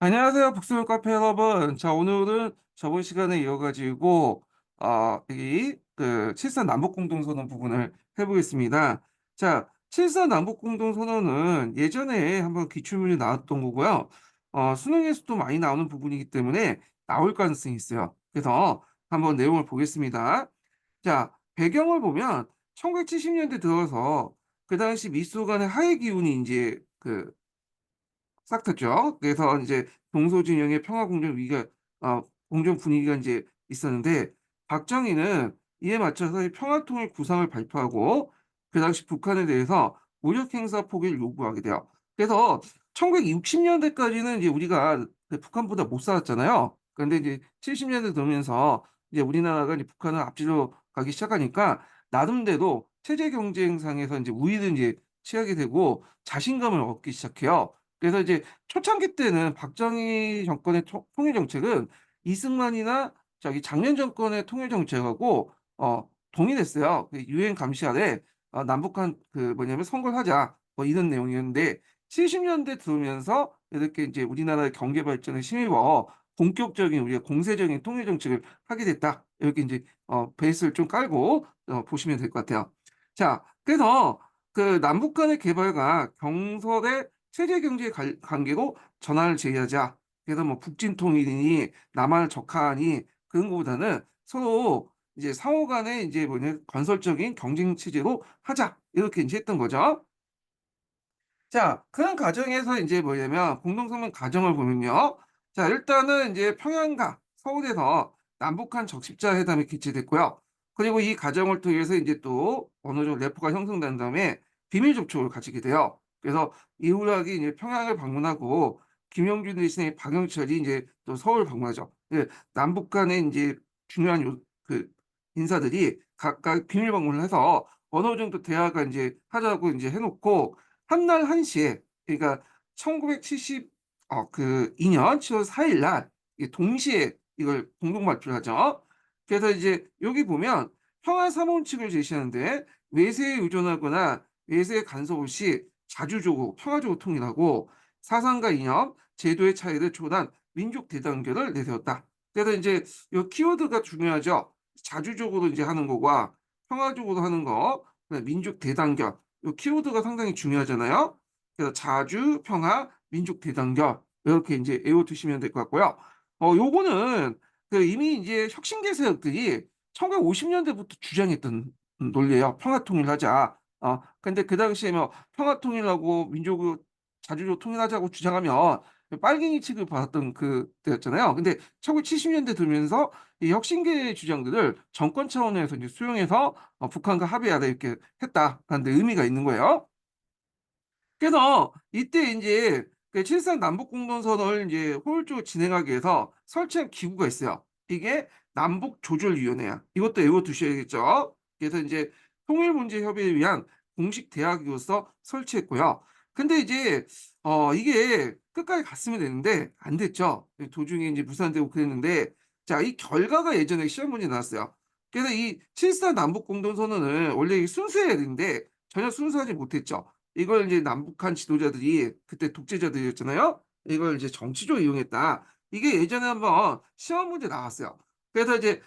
안녕하세요, 북스몰 카페 여러분. 자, 오늘은 저번 시간에 이어가지고, 칠산 남북공동선언 부분을 해보겠습니다. 자, 칠산 남북공동선언은 예전에 한번 기출문제 나왔던 거고요. 수능에서도 많이 나오는 부분이기 때문에 나올 가능성이 있어요. 그래서 한번 내용을 보겠습니다. 자, 배경을 보면 1970년대 들어서 그 당시 미소 간의 하해 기운이 이제 싹 텄죠. 그래서 이제 동서진영의 평화 공존 위기가 공존 분위기가 이제 있었는데 박정희는 이에 맞춰서 이 평화통일 구상을 발표하고 그 당시 북한에 대해서 무력 행사 포기를 요구하게 돼요. 그래서 1960년대까지는 이제 우리가 북한보다 못 살았잖아요. 그런데 이제 70년대 들면서 이제 우리나라가 이제 북한을 앞질러 가기 시작하니까 나름대로 체제 경쟁상에서 이제 우위를 이제 취하게 되고 자신감을 얻기 시작해요. 그래서 이제 초창기 때는 박정희 정권의 통일 정책은 이승만이나 저기 장년 정권의 통일 정책하고 동일했어요. 그 유엔 감시 아래 남북한 그 뭐냐면 선거를 하자 뭐 이런 내용이었는데 70년대 들어오면서 이렇게 이제 우리나라의 경제 발전에 힘입어 본격적인 우리가 공세적인 통일 정책을 하게 됐다. 이렇게 이제 베이스를 좀 깔고 보시면 될 것 같아요. 자, 그래서 그 남북 간의 개발과 경설의 세계 경제 관계로 전환을 제기하자. 그래서 뭐 북진 통일이니 남한을 적하니 그런 것보다는 서로 이제 상호 간에 이제 뭐냐 건설적인 경쟁 체제로 하자. 이렇게 이제 했던 거죠. 자, 그런 과정에서 이제 뭐냐면 공동성명 과정을 보면요. 자, 일단은 이제 평양과 서울에서 남북한 적십자 회담이 개최됐고요. 그리고 이 과정을 통해서 이제 또 어느 정도 래퍼가 형성된 다음에 비밀 접촉을 가지게 돼요. 그래서 이후락이 이제 평양을 방문하고 김영준 대신에 박영철이 이제 또 서울 방문하죠. 예, 남북 간의 이제 중요한 그 인사들이 각각 비밀 방문을 해서 어느 정도 대화가 이제 하자고 이제 해놓고 한날 한시에 그러니까 1970 2년 7월 4일 날 동시에 이걸 공동 발표를 하죠. 그래서 이제 여기 보면 평화 삼원칙을 제시하는데 외세에 의존하거나 외세의 간섭 없이 자주적으로 평화적으로 통일하고 사상과 이념, 제도의 차이를 초월한 민족 대단결을 내세웠다. 그래서 이제 이 키워드가 중요하죠. 자주적으로 이제 하는 거와 평화적으로 하는 거, 그다음에 민족 대단결. 요 키워드가 상당히 중요하잖아요. 그래서 자주, 평화, 민족 대단결 이렇게 이제 외워두시면 될 것 같고요. 요거는 그 이미 이제 혁신계 세력들이 1950년대부터 주장했던 논리예요. 평화 통일하자. 근데 그 당시에 뭐 평화 통일하고 민족을 자주로 통일하자고 주장하면 빨갱이 취급을 받았던 그 때였잖아요. 근데 1970년대 들면서 이 혁신계 주장들을 정권 차원에서 이제 수용해서 북한과 합의하다 이렇게 했다라는 데 의미가 있는 거예요. 그래서 이때 이제 그 칠산 남북공동선언을 이제 효율적으로 진행하기 위해서 설치한 기구가 있어요. 이게 남북조절위원회야. 이것도 외워두셔야겠죠. 그래서 이제 통일 문제 협의를 위한 공식 대화기구로서 설치했고요. 근데 이제 이게 끝까지 갔으면 되는데 안 됐죠. 도중에 이제 무산되고 그랬는데 자, 이 결과가 예전에 시험 문제 나왔어요. 그래서 이 칠산 남북공동선언을 원래 순수해야 되는데 전혀 순수하지 못했죠. 이걸 이제 남북한 지도자들이 그때 독재자들이었잖아요. 이걸 이제 정치적으로 이용했다. 이게 예전에 한번 시험 문제 나왔어요. 그래서 이제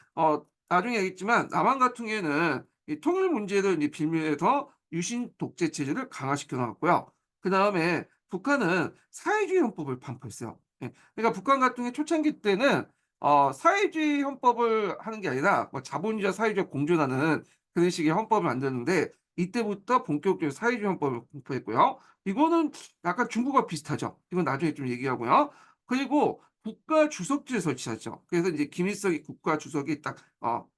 나중에 얘기했지만 남한 같은 경우에는 이 통일 문제를 이제 빌미해서 유신 독재 체제를 강화시켜 나갔고요. 그다음에 북한은 사회주의 헌법을 반포했어요. 예. 그러니까 북한 같은 경우 초창기 때는 사회주의 헌법을 하는 게 아니라 뭐 자본주의와 사회주의가 공존하는 그런 식의 헌법을 만드는데 이때부터 본격적으로 사회주의 헌법을 공포했고요. 이거는 약간 중국과 비슷하죠. 이건 나중에 좀 얘기하고요. 그리고 국가 주석지를 설치하죠. 그래서 이제 김일성이 국가 주석이 딱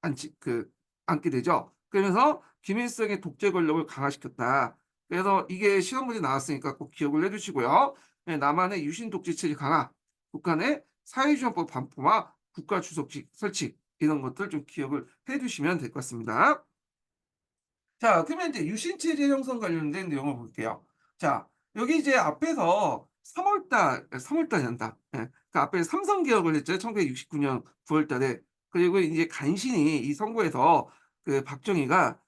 앉게 되죠. 그러면서 김일성의 독재 권력을 강화시켰다. 그래서 이게 시험 문제 나왔으니까 꼭 기억을 해두시고요. 예, 남한의 유신 독재 체제 강화, 북한의 사회주의 헌법 반포와 국가 주석지 설치 이런 것들 좀 기억을 해두시면 될 것 같습니다. 자, 그러면 이제 유신체제 형성 관련된 내용을 볼게요. 자, 여기 이제 앞에서 3월 달이란다. 예. 그 앞에 삼성 개혁을 했죠. 1969년 9월 달에. 그리고 이제 간신히 이 선거에서 그 박정희가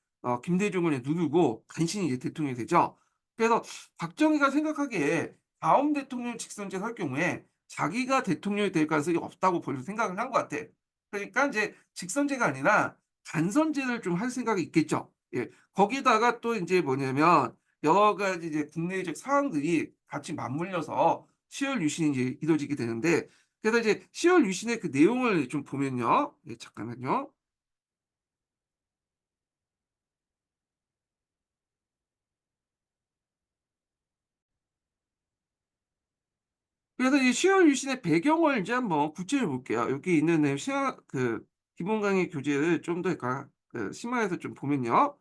김대중을 누르고 간신히 이제 대통령이 되죠. 그래서 박정희가 생각하기에 다음 대통령 직선제를 할 경우에 자기가 대통령이 될 가능성이 없다고 벌써 생각을 한 것 같아. 그러니까 인제 직선제가 아니라 간선제를 좀 할 생각이 있겠죠. 예. 거기다가 또 인제 뭐냐면 여러 가지 이제 국내적 상황들이 같이 맞물려서 10월 유신이 이제 이뤄지게 되는데, 그래서 이제 10월 유신의 그 내용을 좀 보면요. 예, 잠깐만요. 그래서 이 10월 유신의 배경을 이제 한번 구체적으로 볼게요. 여기 있는 내용 기본 강의 교재를 좀 더 심화해서 좀 보면요.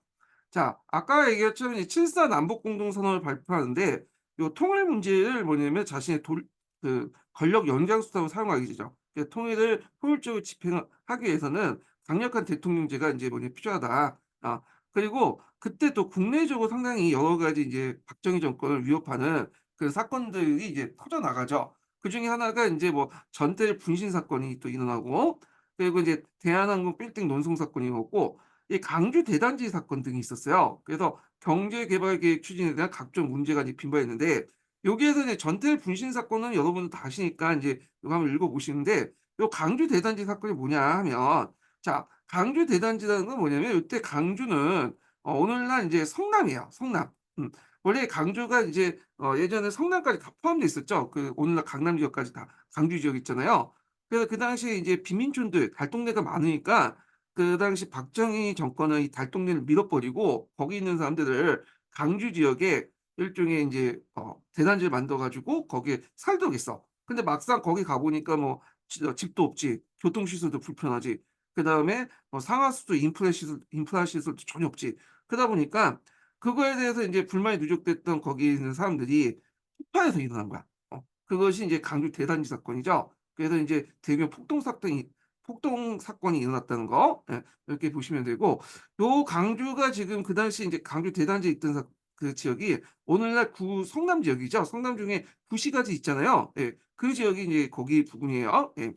자, 아까 얘기했처럼 이7.4 남북 공동선언을 발표하는데 요 통일 문제를 뭐냐면 자신의 권력 연장 수단으로 사용하기 죠. 통일을 효율적으로 집행하기 위해서는 강력한 대통령제가 인제 필요하다. 그리고 그때 또 국내적으로 상당히 여러 가지 이제 박정희 정권을 위협하는 그 사건들이 이제 터져 나가죠. 그중에 하나가 인제 전태일 분신 사건이 또 일어나고, 그리고 이제 대한항공 빌딩 논송 사건이 있었고, 이 강주 대단지 사건 등이 있었어요. 그래서 경제 개발 계획 추진에 대한 각종 문제가 이제 빈번했는데, 여기에서 이제 전태일 분신 사건은 여러분도 다 아시니까 인제 이거 한번 읽어 보시는데, 요 강주 대단지 사건이 뭐냐 하면, 자, 강주 대단지라는 건 뭐냐면 요때 강주는 오늘날 인제 성남이에요, 성남. 음. 원래 강주가 이제 예전에 성남까지 다 포함돼 있었죠. 그 오늘날 강남 지역까지 다 강주 지역 있잖아요. 그래서 그 당시에 이제 빈민촌들 달동네가 많으니까 그 당시 박정희 정권은 이 달동네를 밀어버리고 거기 있는 사람들을 강주 지역에 일종의 인제 대단지를 만들어 가지고 거기에 살도록 했어. 근데 막상 거기 가 보니까 집도 없지, 교통 시설도 불편하지, 그다음에 상하수도 인프라 시설도 전혀 없지. 그러다 보니까 그거에 대해서 인제 불만이 누적됐던 거기 있는 사람들이 폭발해서 일어난 거야. 그것이 인제 강주 대단지 사건이죠. 그래서 인제 대규모 폭동 사건이 일어났다는 거, 예, 이렇게 보시면 되고, 요 강주가 지금 그 당시 인제 강주 대단지에 있던 그 지역이 오늘날 성남 지역이죠. 성남 중에 구시가지 있잖아요. 예. 그 지역이 인제 거기 부근이에요. 예.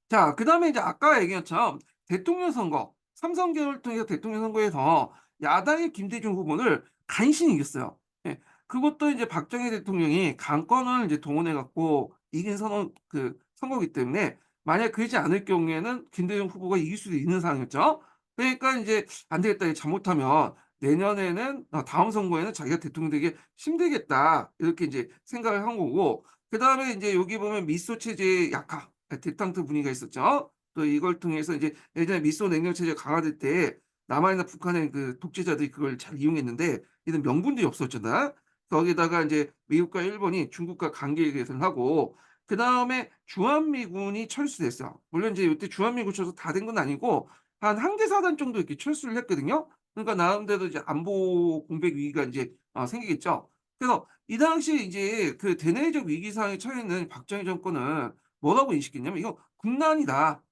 자, 그다음에 이제 아까 얘기한 것처럼 대통령 선거, 삼선 개헌을 통해서 대통령 선거에서 야당의 김대중 후보를 간신히 이겼어요. 예. 그것도 이제 박정희 대통령이 강권을 이제 동원해 갖고 이긴 선거기 때문에, 만약 그러지 않을 경우에는 김대중 후보가 이길 수도 있는 상황이었죠. 그러니까 인제 '안 되겠다. 이거 잘못하면 내년에는 다음 선거에는 자기가 대통령 되기 힘들겠다.' 이렇게 인제 생각을 한 거고, 그다음에 인제 여기 보면 미소 체제의 약화, 디탕트 분위기가 있었죠. 또 이걸 통해서 이제 예전에 미소 냉전 체제가 강화될 때 남한이나 북한의 그 독재자들이 그걸 잘 이용했는데, 이런 명분들이 없었잖아. 거기다가 인제 미국과 일본이 중국과 관계 개선을 하고, 그다음에 주한미군이 철수됐어요. 물론 이제 요때 주한미군 철수 다 된 건 아니고 한 한 개 사단 정도 이렇게 철수를 했거든요. 그러니까 나름대로 이제 안보 공백 위기가 인제 생기겠죠. 그래서 이 당시에 이제 그 대내적 위기 상황에 처해 있는 박정희 정권은 뭐라고 인식했냐면 '이거 국난이다.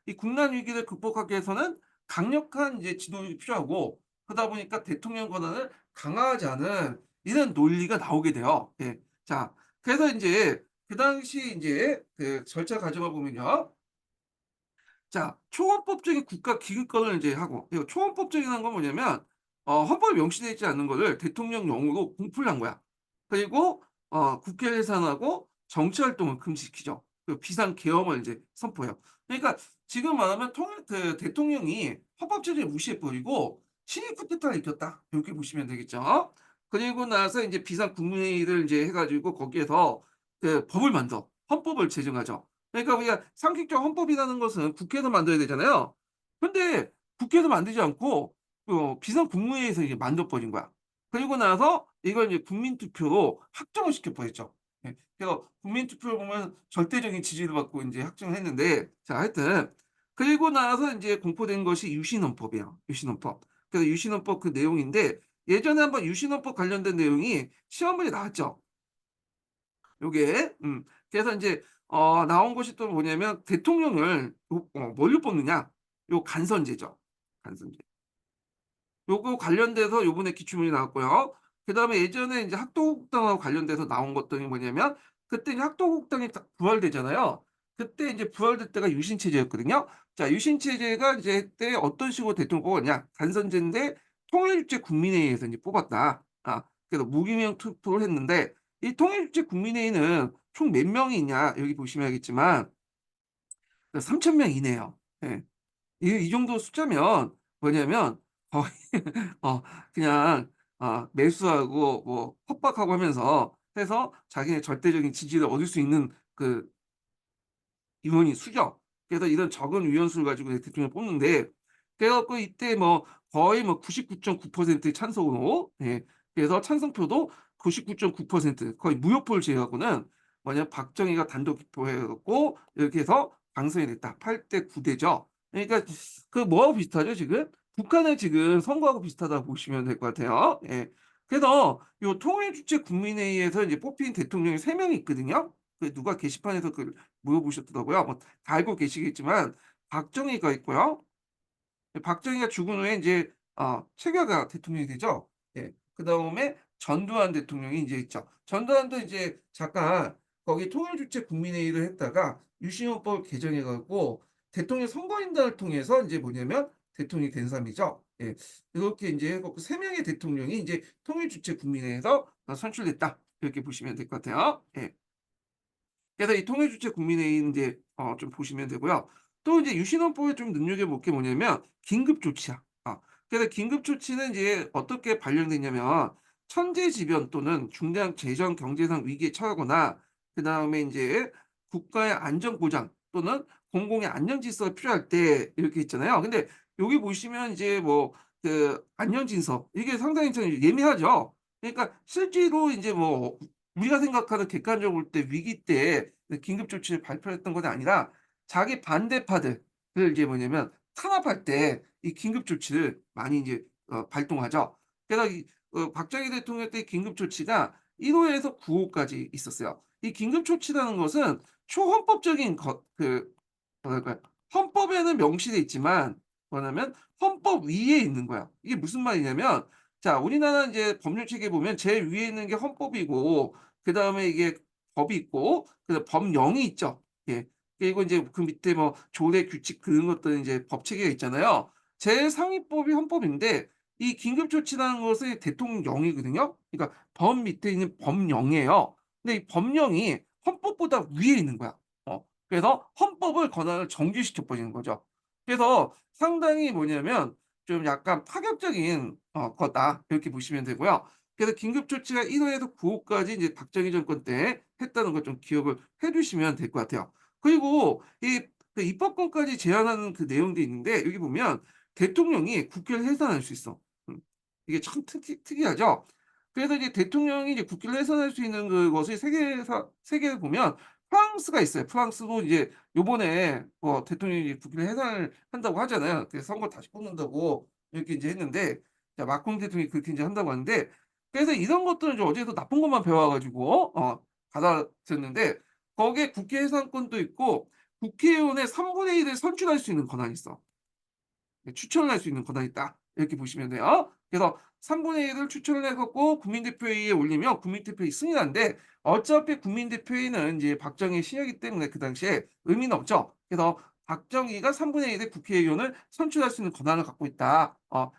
이 국난 위기를 극복하기 위해서는 강력한 이제 지도력이 필요하고, 그러다 보니까 대통령 권한을 강화하자는 이런 논리가 나오게 돼요.' 예. 자, 그래서 인제 그 당시 인제 그 절차 가져가 보면요. 자, 초헌법적인 국가 기득권을 인제 하고, 이거 초헌법적이라는 건 뭐냐면 헌법에 명시되어 있지 않는 거를 대통령령으로 공포를 한 거야. 그리고 국회 해산하고 정치 활동을 금지시키죠. 그리고 비상 계엄을 인제 선포해요. 그러니까 지금 말하면 대통령이 헌법 체제를 무시해 버리고 친위 쿠데타를 일으켰다, 이렇게 보시면 되겠죠. 그리고 나서 인제 비상 국무회의를 인제 해 가지고 거기에서 그 법을 만들어 헌법을 제정하죠. 그러니까 우리가 상식적 헌법이라는 것은 국회에서 만들어야 되잖아요. 근데 국회에서 만들지 않고 비상 국무회의에서 이제 만들어 버린 거야. 그리고 나서 이걸 이제 국민 투표로 확정을 시켜 버렸죠. 예. 그래서 국민 투표를 보면 절대적인 지지를 받고 인제 확정을 했는데, 자, 하여튼 그리고 나서 인제 공포된 것이 유신헌법이에요, 유신헌법. 그래서 유신헌법 그 내용인데, 예전에 한번 유신헌법 관련된 내용이 시험 문제 나왔죠. 요게. 그래서 인제 나온 것이 또 뭐냐면 대통령을 뭘로 뽑느냐. 요 간선제죠, 간선제. 요거 관련돼서 요번에 기출문제 나왔고요. 그다음에 예전에 인제 학도국당하고 관련돼서 나온 것들이 뭐냐면, 그때 이제 학도국당이 딱 부활되잖아요. 그때 인제 부활될 때가 유신 체제였거든요. 자, 유신 체제가 이제 그때 어떤 식으로 대통령을 뽑았냐. 간선제인데 통일주체 국민회의에서 인제 뽑았다. 그래서 무기명 투표를 했는데, 이 통일주체 국민회의는 총 몇 명이 있냐 여기 보시면 알겠지만 3,000명 이내예요. 예. 이 정도 숫자면 뭐냐면 거의 어 그냥 매수하고 뭐 협박하고 하면서 해서 자기네 절대적인 지지를 얻을 수 있는 그 의원이 수죠. 그래서 이런 적은 의원수를 가지고 이제 대통령을 뽑는데 그래 갖고 이때 뭐 거의 뭐 99.9%의 찬성으로 그래서 찬성표도 99.9% 거의 무효표를 제외하고는 뭐냐 박정희가 단독 기표해 갖고 이렇게 해서 당선이 됐다. 8대 9 대죠. 그러니까 그 뭐하고 비슷하죠 지금? 북한의 지금 선거하고 비슷하다고 보시면 될 것 같아요. 예. 그래서 요 통일주체 국민회의에서 이제 뽑힌 대통령이 3 명이 있거든요. 그 누가 게시판에서 물어보셨더라고요. 뭐 다 알고 계시겠지만 박정희가 있고요. 박정희가 죽은 후에 인제 최규하가 대통령이 되죠. 예. 그다음에 전두환 대통령이 인제 있죠. 전두환도 이제 잠깐 거기 통일주체 국민회의를 했다가 유신헌법을 개정해 갖고 대통령 선거인단을 통해서 인제 뭐냐면 대통령이 된 사람이죠. 예. 이렇게 인제 해 갖고 3 명의 대통령이 인제 통일주체 국민회의에서 선출됐다. 이렇게 보시면 될 것 같아요. 예. 그래서 이 통일주체 국민회의 인제 좀 보시면 되고요. 또 이제 유신헌법에 좀 눈여겨볼 게 뭐냐면 긴급조치야. 그래서 긴급조치는 이제 어떻게 발령됐냐면 천재지변 또는 중대한 재정 경제상 위기에 처하거나 그다음에 인제 국가의 안전보장 또는 공공의 안전질서가 필요할 때 이렇게 있잖아요. 근데 여기 보시면 이제 뭐 안전진서 이게 상당히 좀 예민하죠. 그러니까 실제로 인제 뭐 우리가 생각하는 객관적으로 볼 때 위기 때 긴급 조치를 발표했던 건 아니라 자기 반대파들을 이제 뭐냐면 탄압할 때 이 긴급 조치를 많이 인제 발동하죠. 그래서 박정희 대통령 때 긴급 조치가 1 호에서 9 호까지 있었어요. 이 긴급 조치라는 것은 초헌법적인 뭐랄까요. 헌법에는 명시돼 있지만 뭐냐면 헌법 위에 있는 거야. 이게 무슨 말이냐면 자 우리나라 인제 법률 체계에 보면 제일 위에 있는 게 헌법이고 그다음에 이게 법이 있고 그다음에 법령이 있죠. 예. 그리고 인제 그 밑에 뭐 조례, 규칙 그런 것들은 이제 법 체계가 있잖아요. 제일 상위법이 헌법인데 이 긴급 조치라는 것이 대통령령이거든요. 그러니까 법 밑에 있는 법령이에요. 근데 이 법령이 헌법보다 위에 있는 거야. 그래서 헌법을 권한을 정지시켜 버리는 거죠. 그래서 상당히 뭐냐면 좀 약간 파격적인 거다 이렇게 보시면 되고요. 그래서 긴급 조치가 1 호에서 9 호까지 이제 박정희 정권 때 했다는 걸 좀 기억을 해 두시면 될 것 같아요. 그리고 입법권까지 제한하는 그 내용도 있는데 여기 보면 대통령이 국회를 해산할 수 있어. 음. 이게 참 특이하죠. 그래서 이제 대통령이 이제 국회를 해산할 수 있는 그것이 세계에 보면 프랑스가 있어요. 프랑스도 이제 요번에 대통령이 이제 국회를 해산을 한다고 하잖아요. 그래서 선거 다시 뽑는다고 이렇게 인제 했는데 자 마크롱 대통령이 그렇게 인제 한다고 하는데 그래서 이런 것들은 좀 어디에서 나쁜 것만 배워 가지고 받아들였는데 거기에 국회 해산권도 있고 국회의원의 3분의 1을 선출할 수 있는 권한이 있어. 추천을 할 수 있는 권한이 있다. 이렇게 보시면 돼요. 그래서 3분의 1을 추천을 해 갖고 국민대표회의에 올리면 국민대표회의 승인하는데 어차피 국민대표회의는 이제 박정희의 신여기 때문에 그 당시에 의미는 없죠. 그래서 박정희가 3분의 1의 국회의원을 선출할 수 있는 권한을 갖고 있다.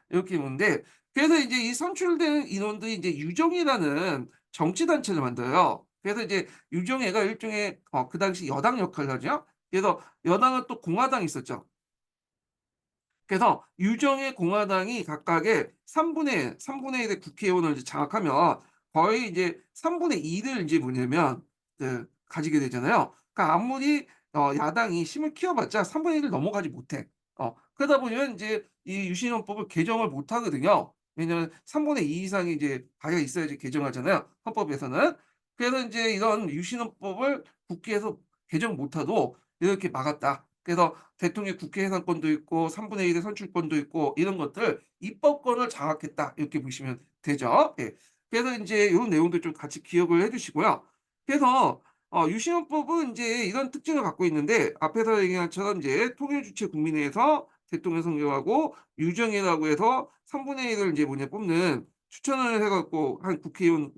이렇게 보는데 그래서 이제 이 선출된 인원들이 이제 유정이라는 정치 단체를 만들어요. 그래서 이제 유정회가 일종의 그 당시 여당 역할을 하죠. 그래서 여당은 또 공화당이 있었죠. 그래서 유정의 공화당이 각각의 3분의 1의 국회의원을 이제 장악하면 거의 이제 3분의 2를 이제 뭐냐면 가지게 되잖아요. 그러니까 아무리 야당이 힘을 키워봤자 3분의 1을 넘어가지 못해. 그러다 보면 인제 이 유신헌법을 개정을 못 하거든요. 왜냐하면 3분의 2 이상이 이제 가야 있어야지 개정하잖아요, 헌법에서는. 그래서 인제 이런 유신헌법을 국회에서 개정 못 하도록 이렇게 막았다. 그래서 대통령의 국회 해산권도 있고 3분의 1의 선출권도 있고 이런 것들 '입법권을 장악했다.' 이렇게 보시면 되죠. 예. 그래서 인제 요런 내용들 좀 같이 기억을 해 두시고요. 그래서 유신헌법은 인제 이런 특징을 갖고 있는데 앞에서 얘기한 것처럼 인제 통일주체 국민회에서 대통령 선거하고 유정회라고 해서 3분의 1을 인제 뽑는 추천을 해 갖고 한 국회의원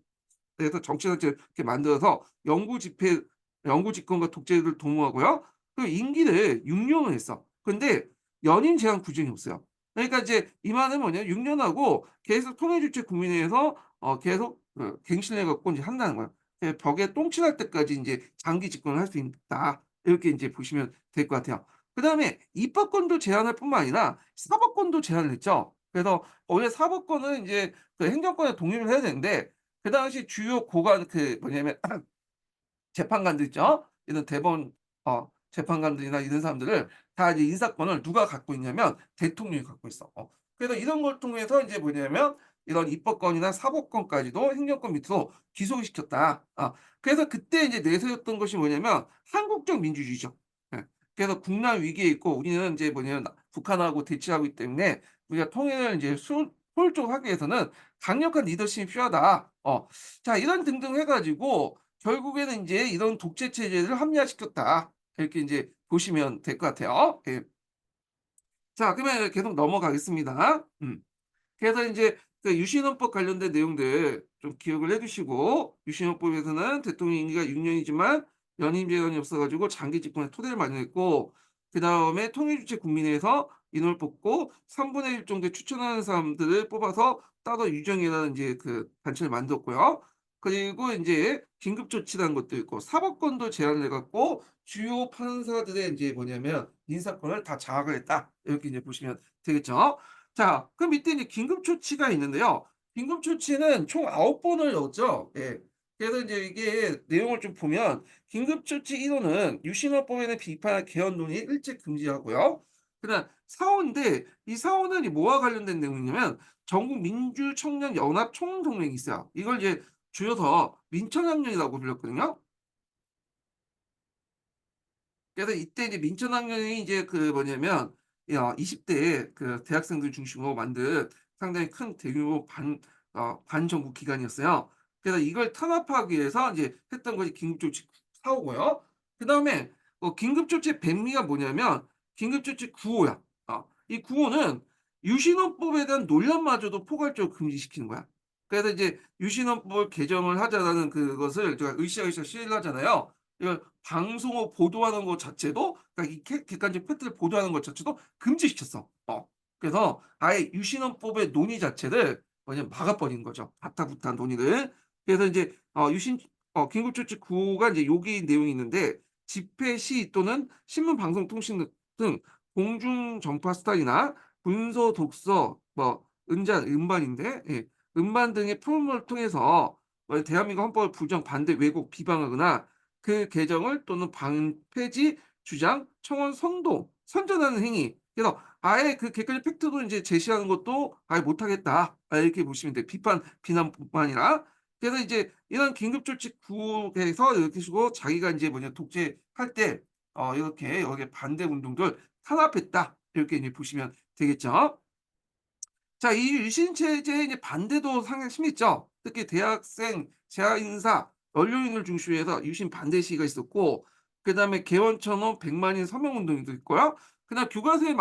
에서 정치단체를 이렇게 만들어서 영구 집권과 독재를 도모하고요. 그 임기를 6 년을 했어. 근데 연임 제한 규정이 없어요. 그러니까 이제 이 말은 뭐냐면 6 년하고 계속 통일주체 국민회에서 계속 갱신해 갖고 이제 한다는 거야. 벽에 똥칠할 때까지 인제 장기 집권을 할 수 있다. 이렇게 인제 보시면 될 것 같아요. 그다음에 입법권도 제한할 뿐만 아니라 사법권도 제한을 했죠. 그래서 원래 사법권은 인제 그 행정권에 독립을 해야 되는데 그 당시 주요 고관 그 뭐냐면 재판관들 있죠. 이런 대법원 재판관들이나 이런 사람들을 다 이제 인사권을 누가 갖고 있냐면 대통령이 갖고 있어. 그래서 이런 걸 통해서 인제 뭐냐면 이런 입법권이나 사법권까지도 행정권 밑으로 귀속을 시켰다. 그래서 그때 이제 내세웠던 것이 뭐냐면 한국적 민주주의죠. 예. 그래서 국난 위기에 있고 우리는 인제 뭐냐면 북한하고 대치하고 있기 때문에 우리가 통일을 인제 효율적으로 하기 위해서는 강력한 리더십이 필요하다. 자 이런 등등 해 가지고 결국에는 인제 이런 독재 체제를 합리화시켰다. 이렇게 인제 보시면 될 것 같아요. 예. 자 그러면 계속 넘어가겠습니다. 그래서 인제 그 유신헌법 관련된 내용들 좀 기억을 해 두시고 유신헌법에서는 대통령 임기가 6 년이지만 연임 제한이 없어 가지고 장기 집권의 토대를 마련했고 그다음에 통일주체 국민회에서 인원을 뽑고 1/3 정도의 추천하는 사람들을 뽑아서 따로 유정이라는 인제 그 단체를 만들었고요. 그리고 인제 긴급 조치라는 것도 있고 사법권도 제한을 해 갖고 주요 판사들의 인제 뭐냐면 인사권을 다 장악을 했다. 이렇게 이제 보시면 되겠죠. 자 그 밑에 이제 긴급 조치가 있는데요. 긴급 조치는 총 9 번을 넣었죠. 예. 그래서 인제 이게 내용을 좀 보면 긴급 조치 1 호는 유신헌법에는 비판이나 개헌 논의 일체 금지하고요. 그다음 4 호인데 이 4 호는 이 뭐와 관련된 내용이냐면 전국 민주청년 연합 총동맹이 있어요. 이걸 이제 줄여서 민청학년이라고 불렸거든요. 그래서 이때 이제 민천학년이 이제 그 뭐냐면 20대 그 대학생들 중심으로 만든 상당히 큰 대규모 반정부 기관이었어요. 그래서 이걸 탄압하기 위해서 이제 했던 것이 긴급조치 4 호고요. 그다음에 긴급조치의 백미가 뭐냐면 긴급조치 9 호야. 이 9 호는 유신헌법에 대한 논란마저도 포괄적으로 금지시키는 거야. 그래서 이제 유신헌법을 개정을 하자라는 그것을 제가 으쌰으쌰 시위를 하잖아요. 이걸 방송을 보도하는 것 자체도 그러니까 이 객관적 팩트를 보도하는 것 자체도 금지시켰어. 그래서 아예 유신헌법의 논의 자체를 뭐냐면 막아 버린 거죠, 바타부타한 논의를. 그래서 인제 유신 긴급조치 구호가 인제 여기 내용이 있는데 집회, 시 또는 신문, 방송, 통신 등 공중 전파 스타일이나 문서, 독서 은잔, 음반인데 예 음반 등의 프로모를 통해서 대한민국 헌법을 부정, 반대, 왜곡, 비방하거나 그 개정을 또는 폐지, 주장, 청원, 선동, 선전하는 행위. 그래서 아예 그 객관적 팩트도 인제 제시하는 것도 아예 못하겠다. 이렇게 보시면 돼요. 비난뿐만 아니라. 그래서 이제 이런 긴급조치 구에서 이렇게 식으로 자기가 인제 뭐냐 독재할 때 이렇게 여기에 반대 운동들 탄압했다. 이렇게 이제 보시면 되겠죠. 자 이 유신 체제에 이제 반대도 상당히 심했죠. 특히 대학생, 재학 인사, 언론인을 중심으로 해서 유신 반대 시위가 있었고 그다음에 개원천원 100만 인 서명 운동도 있고요. 그다음 교과서에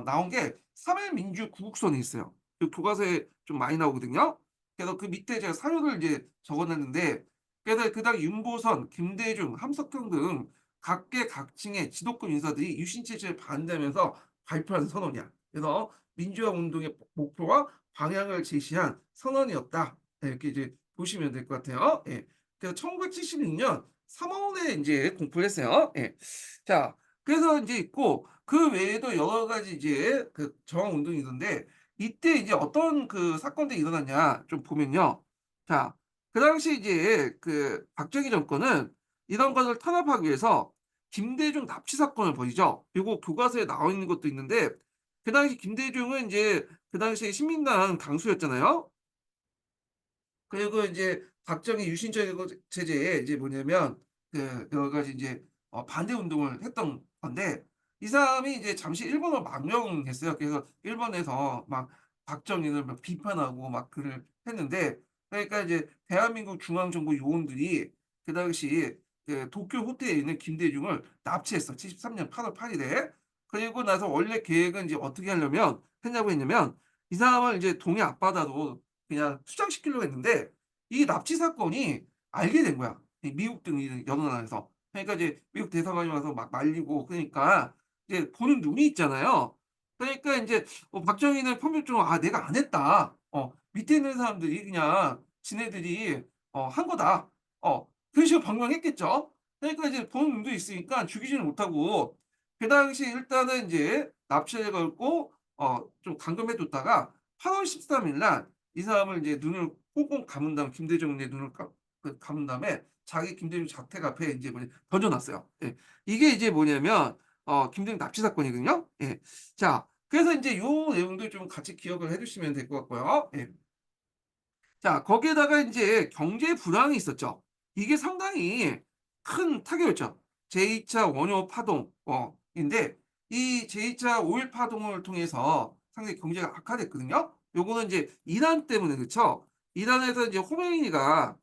나온 게 3일 민주 구국선이 있어요. 그 교과서에 좀 많이 나오거든요. 그래서 그 밑에 제가 사료를 이제 적어 놨는데 그래서 그당 윤보선, 김대중, 함석형 등 각계 각층의 지도권 인사들이 유신 체제에 반대하면서 발표한 선언이야. 그래서 민주화 운동의 목표와 방향을 제시한 선언이었다. 네, 이렇게 이제 보시면 될 것 같아요. 예. 그래서 1976년 3 월에 인제 공포를 했어요. 예. 자 그래서 인제 있고 그 외에도 여러 가지 이제 그 저항 운동이 있는데 이때 이제 어떤 그 사건들이 일어났냐 좀 보면요. 자 그 당시 이제 그 박정희 정권은 이런 것을 탄압하기 위해서 김대중 납치 사건을 벌이죠. 요거 교과서에 나와 있는 것도 있는데 그 당시 김대중은 인제 그 당시에 신민당 당수였잖아요. 그리고 인제 박정희 유신 체제에 이제 뭐냐면 그 여러 가지 인제 반대 운동을 했던 건데 이 사람이 이제 잠시 일본어를 망명했어요. 그래서 일본에서 막 박정희를 막 비판하고 막 글을 했는데 그러니까 이제 대한민국 중앙정부 요원들이 그 당시 그 도쿄 호텔에 있는 김대중을 납치했어. 73년 8월 8 일에. 그리고 나서 원래 계획은 이제 어떻게 하려면 했냐고 했냐면 이 사람을 이제 동해 앞바다로 그냥 수장시키려고 했는데 이 납치 사건이 알게 된 거야. 이 미국 등 이 여러 나라에서. 그러니까 이제 미국 대사관이 와서 막 말리고 그러니까 이제 보는 눈이 있잖아요. 그러니까 인제 박정희는 판결적으로 '아 내가 안 했다. 밑에 있는 사람들이 그냥 지네들이 한 거다.' 그런 식으로 방문했겠죠. 그러니까 이제 본 눈도 있으니까 죽이지는 못하고 그 당시 일단은 이제 납치해 갖고 좀 감금해 뒀다가 8월 13일 날 이 사람을 이제 눈을 꽁꽁 감은 다음에 김대중의 눈을 감은 다음에 자기 김대중 자택 앞에 인제 던져 놨어요. 예. 이게 이제 뭐냐면 김대중 납치 사건이거든요. 예. 자, 그래서 인제 요 내용도 좀 같이 기억을 해 두시면 될 것 같고요. 예. 자, 거기에다가 인제 경제 불황이 있었죠. 이게 상당히 큰 타격이었죠. 제2차 원유 파동 인데 이 제2차 오일 파동을 통해서 상당히 경제가 악화됐거든요. 요거는 인제 이란 때문에 그쵸? 이란에서 이제 호메이니가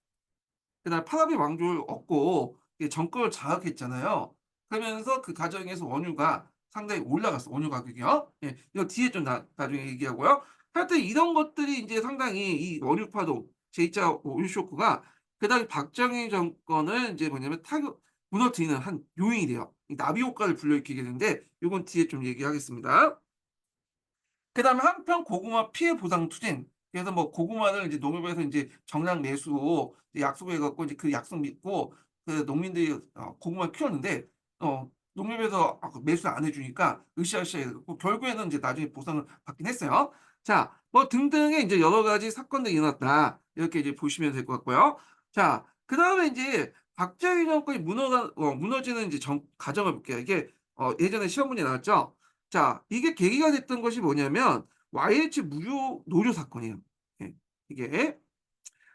그날 파라비 왕조를 얻고 이게 정권을 장악했잖아요. 그러면서 그 과정에서 원유가 상당히 올라갔어, 원유 가격이요. 예. 이거 뒤에 좀 나중에 얘기하고요. 하여튼 이런 것들이 인제 상당히 이 원유 파동, 제2차 오일 쇼크가 그다음에 박정희 정권을 인제 무너뜨리는 한 요인이 돼요. 이 나비 효과를 불러일으키게 되는데 요건 뒤에 좀 얘기하겠습니다. 그다음에 한편 고구마 피해 보상 추진. 그래서 뭐 고구마를 이제 농협에서 인제 정량 매수 이제 약속해 갖고 이제 그 약속 믿고 그 농민들이 고구마를 키웠는데 농협에서 그 매수를 안 해 주니까 으쌰으쌰 해 갖고 결국에는 인제 나중에 보상을 받긴 했어요. 자, 뭐 등등의 인제 여러 가지 사건들이 일어났다. 이렇게 이제 보시면 될 것 같고요. 자, 그다음에 인제 박정희 정권이 무너지는 인제 과정을 볼게요. 이게 예전에 시험 문제 나왔죠. 자, 이게 계기가 됐던 것이 뭐냐면 YH 무료 노조 사건이에요. 예. 이게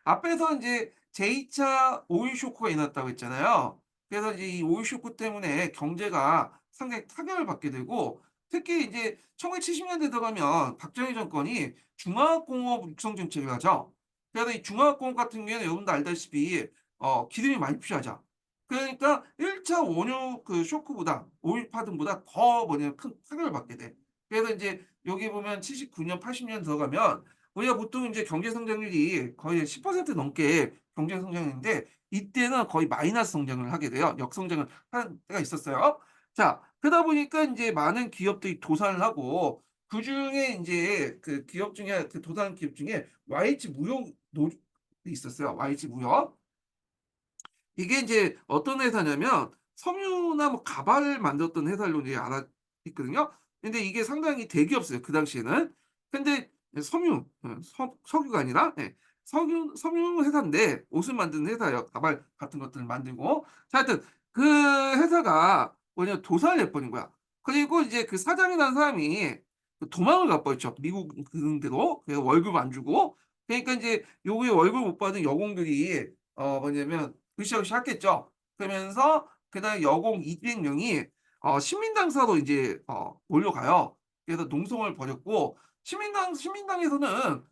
앞에서 인제 제2차 오일 쇼크가 일어났다고 했잖아요. 그래서 이제 이 오일 쇼크 때문에 경제가 상당히 타격을 받게 되고 특히 이제 1970 년대 들어가면 박정희 정권이 중화공업 육성 정책을 하죠. 그래서 이 중화공업 같은 경우에는 여러분도 알다시피 기름이 많이 필요하죠. 그러니까 1차 원유 그 쇼크보다 오일 파동보다 더 뭐냐면 큰 타격을 받게 돼. 그래서 인제 여기 보면 79년 80년 들어가면 우리가 보통 인제 경제 성장률이 거의 10% 넘게 경제 성장률인데 이때는 거의 마이너스 성장을 하게 돼요. 역성장을 하는 때가 있었어요. 자, 그러다 보니까 인제 많은 기업들이 도산을 하고 그중에 인제 그 기업 중에 그 도산한 기업 중에 YH 무역 노조 있었어요. YH 무역. 이게 인제 어떤 회사냐면 섬유나 뭐 가발을 만들었던 회사로 이제 알아 있거든요. 근데 이게 상당히 대기업이었어요, 그 당시에는. 근데 섬유 석유가 아니라 섬유 회사인데 옷을 만드는 회사예요. 가발 같은 것들을 만들고. 자, 하여튼 그 회사가 뭐냐면 도산을 내 버린 거야. 그리고 이제 그 사장이라는 사람이 그 도망을 가 버렸죠, 미국 그런 데로. 그래서 월급 안 주고. 그러니까 인제 요게 월급 못 받은 여공들이 뭐냐면 으쌰으쌰 했겠죠. 그러면서 그다음에 여공 200 명이 신민당사로 인제 몰려가요. 그래서 농성을 벌였고 신민당에서는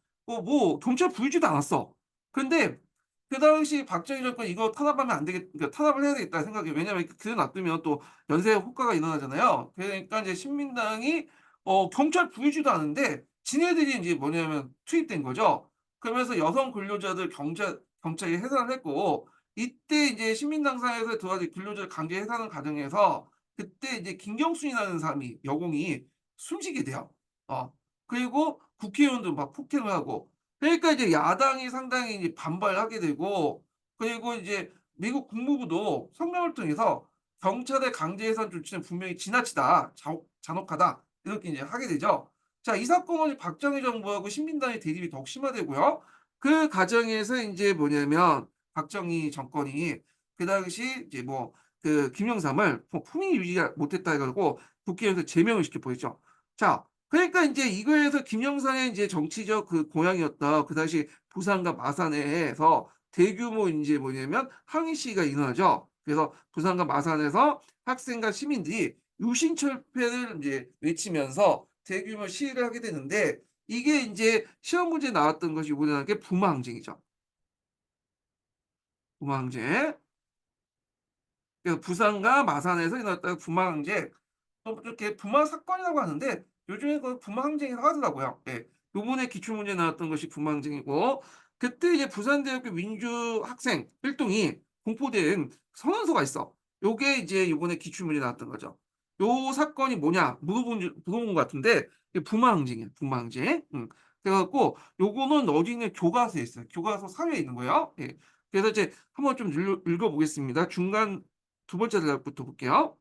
경찰 부르지도 않았어. 근데 그 당시 박정희 정권 '이거 탄압하면 안 되겠 그러니까 탄압을 해야 되겠다.' 생각이 왜냐하면 그대로 놔두면 또 연쇄 효과가 일어나잖아요. 그러니까 이제 신민당이 경찰 부르지도 않은데 지네들이 인제 뭐냐면 투입된 거죠. 그러면서 여성 근로자들 경찰이 해산을 했고 이때 이제 시민당사에서 들어가서 근로자를 강제 해산하는 과정에서 그때 이제 김경순이라는 사람이 여공이 숨지게 돼요. 어. 그리고 국회의원도 막 폭행을 하고 그러니까 이제 야당이 상당히 이제 반발하게 되고 그리고 이제 미국 국무부도 성명을 통해서 "경찰의 강제 해산 조치는 분명히 지나치다. 잔혹하다." 이렇게 이제 하게 되죠. 자, 이 사건은 박정희 정부하고 신민당의 대립이 더욱 심화되고요. 그 과정에서 인제 뭐냐면 박정희 정권이 그 당시 이제 뭐 그 김영삼을 품위 유지가 못했다 해 가지고 국회에서 제명을 시켜 버리죠. 자, 그러니까 인제 이거에서 김영삼의 인제 정치적 그 고향이었던 그 당시 부산과 마산에서 대규모 인제 뭐냐면 항의 시위가 일어나죠. 그래서 부산과 마산에서 학생과 시민들이 유신철폐를 인제 외치면서 대규모 시위를 하게 되는데 이게 인제 시험 문제에 나왔던 것이 뭐냐면 게 부마항쟁이죠. 부마항쟁. 그래서 부산과 마산에서 일어났던 부마항쟁 또 이렇게 부마 사건이라고 하는데 요즘에 그 부마항쟁이라고 하더라고요. 예. 요번에 기출문제에 나왔던 것이 부마항쟁이고 그때 이제 부산대학교 민주학생 활동이 공포된 선언서가 있어. 요게 이제 요번에 기출문제에 나왔던 거죠. 요 사건이 뭐냐 물어본 것 같은데 이게 부마항쟁이야, 부마항쟁. 그래 갖고 요거는 어디 있는 교과서에 있어요. 교과서 사료에 있는 거예요. 예. 그래서 이제 한번 좀 읽어 보겠습니다. 중간 두 번째 단락부터 볼게요.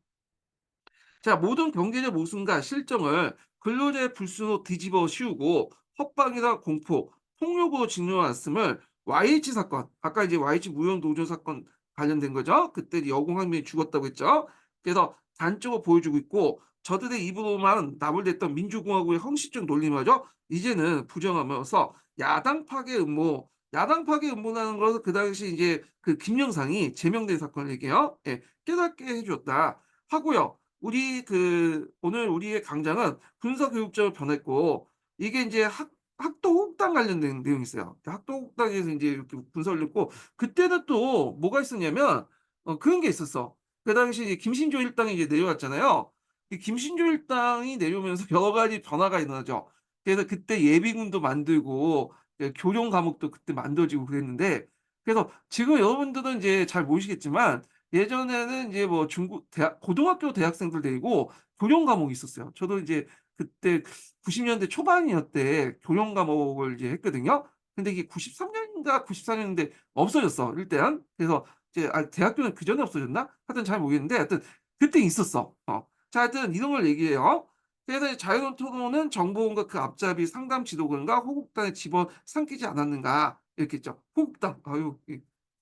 자, 모든 경제적 모순과 실정을 근로자의 불순으로 뒤집어 씌우고 협박이나 공포, 폭력으로 짓누어놨음을 YH 사건, 아까 이제 YH 무용 노조 사건 관련된 거죠. 그때 여공 한 명이 죽었다고 했죠. 그래서 단적으로 보여주고 있고 저들의 입으로만 나불댔던 민주공화국의 형식적 논리마저 이제는 부정하면서 야당 파괴 음모, 야당 파괴 음모라는 것은 그 당시 이제 그 김영상이 제명된 사건을 얘기해요. 예, 깨닫게 해주었다 하고요. 오늘 우리의 강장은 군사교육적으로 변했고 이게 이제 학도국당 관련된 내용이 있어요. 학도국당에서 이제 이렇게 문서를 냈고 그때는 또 뭐가 있었냐면 그런 게 있었어. 그 당시 김신조 일당이 이제 내려왔잖아요. 이 김신조 일당이 내려오면서 여러 가지 변화가 일어나죠. 그래서 그때 예비군도 만들고 교령 과목도 그때 만들어지고 그랬는데 그래서 지금 여러분들은 이제 잘 모르시겠지만 예전에는 이제 뭐 중국 대학 고등학교 대학생들 데리고 교련 과목이 있었어요. 저도 이제 그때 90 년대 초반이었대 교련 과목을 이제 했거든요. 근데 이게 93 년인가 94 년인데 없어졌어 일단. 그래서 이제 대학교는 그전에 없어졌나? 하여튼 잘 모르겠는데 하여튼 그때 있었어. 자 하여튼 이런 걸 얘기해요. 그래서 자유로운 토론은 정보원과 그 앞잡이 상담 지도관과 호국당에 집어삼키지 않았는가 이렇게 했죠. 호국당 아유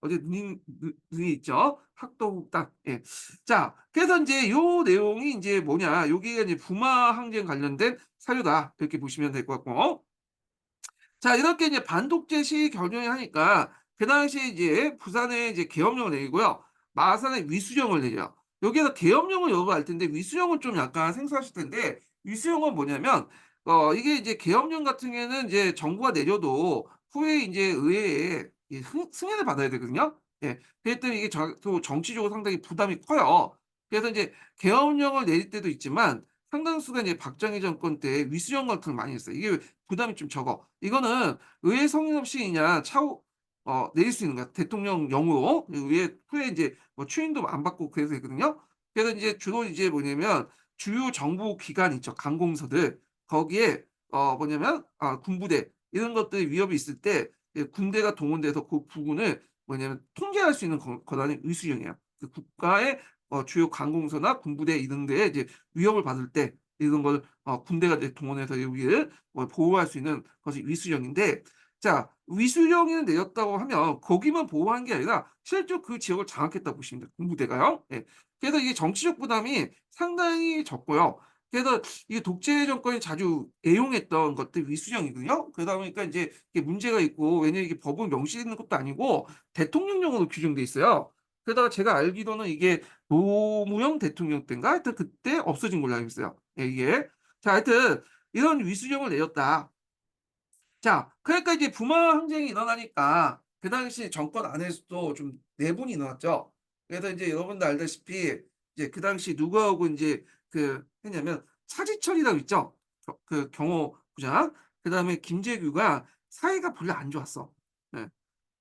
어제 눈이 있죠. 학도국당. 예. 자, 그래서 이제 요 내용이 이제 뭐냐? 여기가 이제 부마 항쟁 관련된 사료다. 이렇게 보시면 될 것 같고. 자, 이렇게 이제 반독재 시위 결정하니까 그 당시에 이제 부산에 이제 계엄령을 내리고요. 마산에 위수령을 내려요. 여기에서 계엄령은 여러분 알 텐데 위수령은 좀 약간 생소하실 텐데 위수령은 뭐냐면 이게 이제 계엄령 같은 경우에는 이제 정부가 내려도 후에 이제 의회에 이 승인을 받아야 되거든요. 예. 그렇기 때문에 이게 또 정치적으로 상당히 부담이 커요. 그래서 이제 계엄령을 내릴 때도 있지만 상당수가 이제 박정희 정권 때 위수령 같은 걸 많이 했어요. 이게 부담이 좀 적어. 이거는 의회 성인 없이 그냥 차후 내릴 수 있는 거야. 대통령령으로. 의회 후에 이제 뭐 추인도 안 받고 그래서 되거든요. 그래서 이제 주로 이제 뭐냐면 주요 정부 기관 있죠. 관공서들. 거기에 뭐냐면 군부대 이런 것들이 위협이 있을 때 군대가 동원돼서 그 부분을 뭐냐면 통제할 수 있는 권한이 의수령이야. 그 국가의 주요 관공서나 군부대 이런 데에 이제 위협을 받을 때 이런 걸 군대가 이제 동원해서 여기를 뭐 보호할 수 있는 것이 위수령인데 자 위수령이 내렸다고 하면 거기만 보호한 게 아니라 실제로 그 지역을 장악했다고 보시면 돼요. 군부대가요. 예. 그래서 이게 정치적 부담이 상당히 적고요. 그래서 이게 독재 정권이 자주 애용했던 것들 위수령이거든요. 그러다 보니까 이제 이게 문제가 있고 왜냐면 이게 법은 명시되어 있는 것도 아니고 대통령령으로 규정돼 있어요. 그러다가 제가 알기로는 이게 노무현 대통령 때인가 하여튼 그때 없어진 걸로 알고 있어요. 예, 이게. 자, 하여튼 이런 위수령을 내렸다. 자, 그러니까 이제 부마 항쟁이 일어나니까 그 당시 정권 안에서도 좀 내분이 일어났죠. 그래서 이제 여러분들 알다시피 이제 그 당시 누구하고 이제 그 했냐면 차지철이라고 있죠. 그 경호부장. 그다음에 김재규가 사이가 별로 안 좋았어. 예.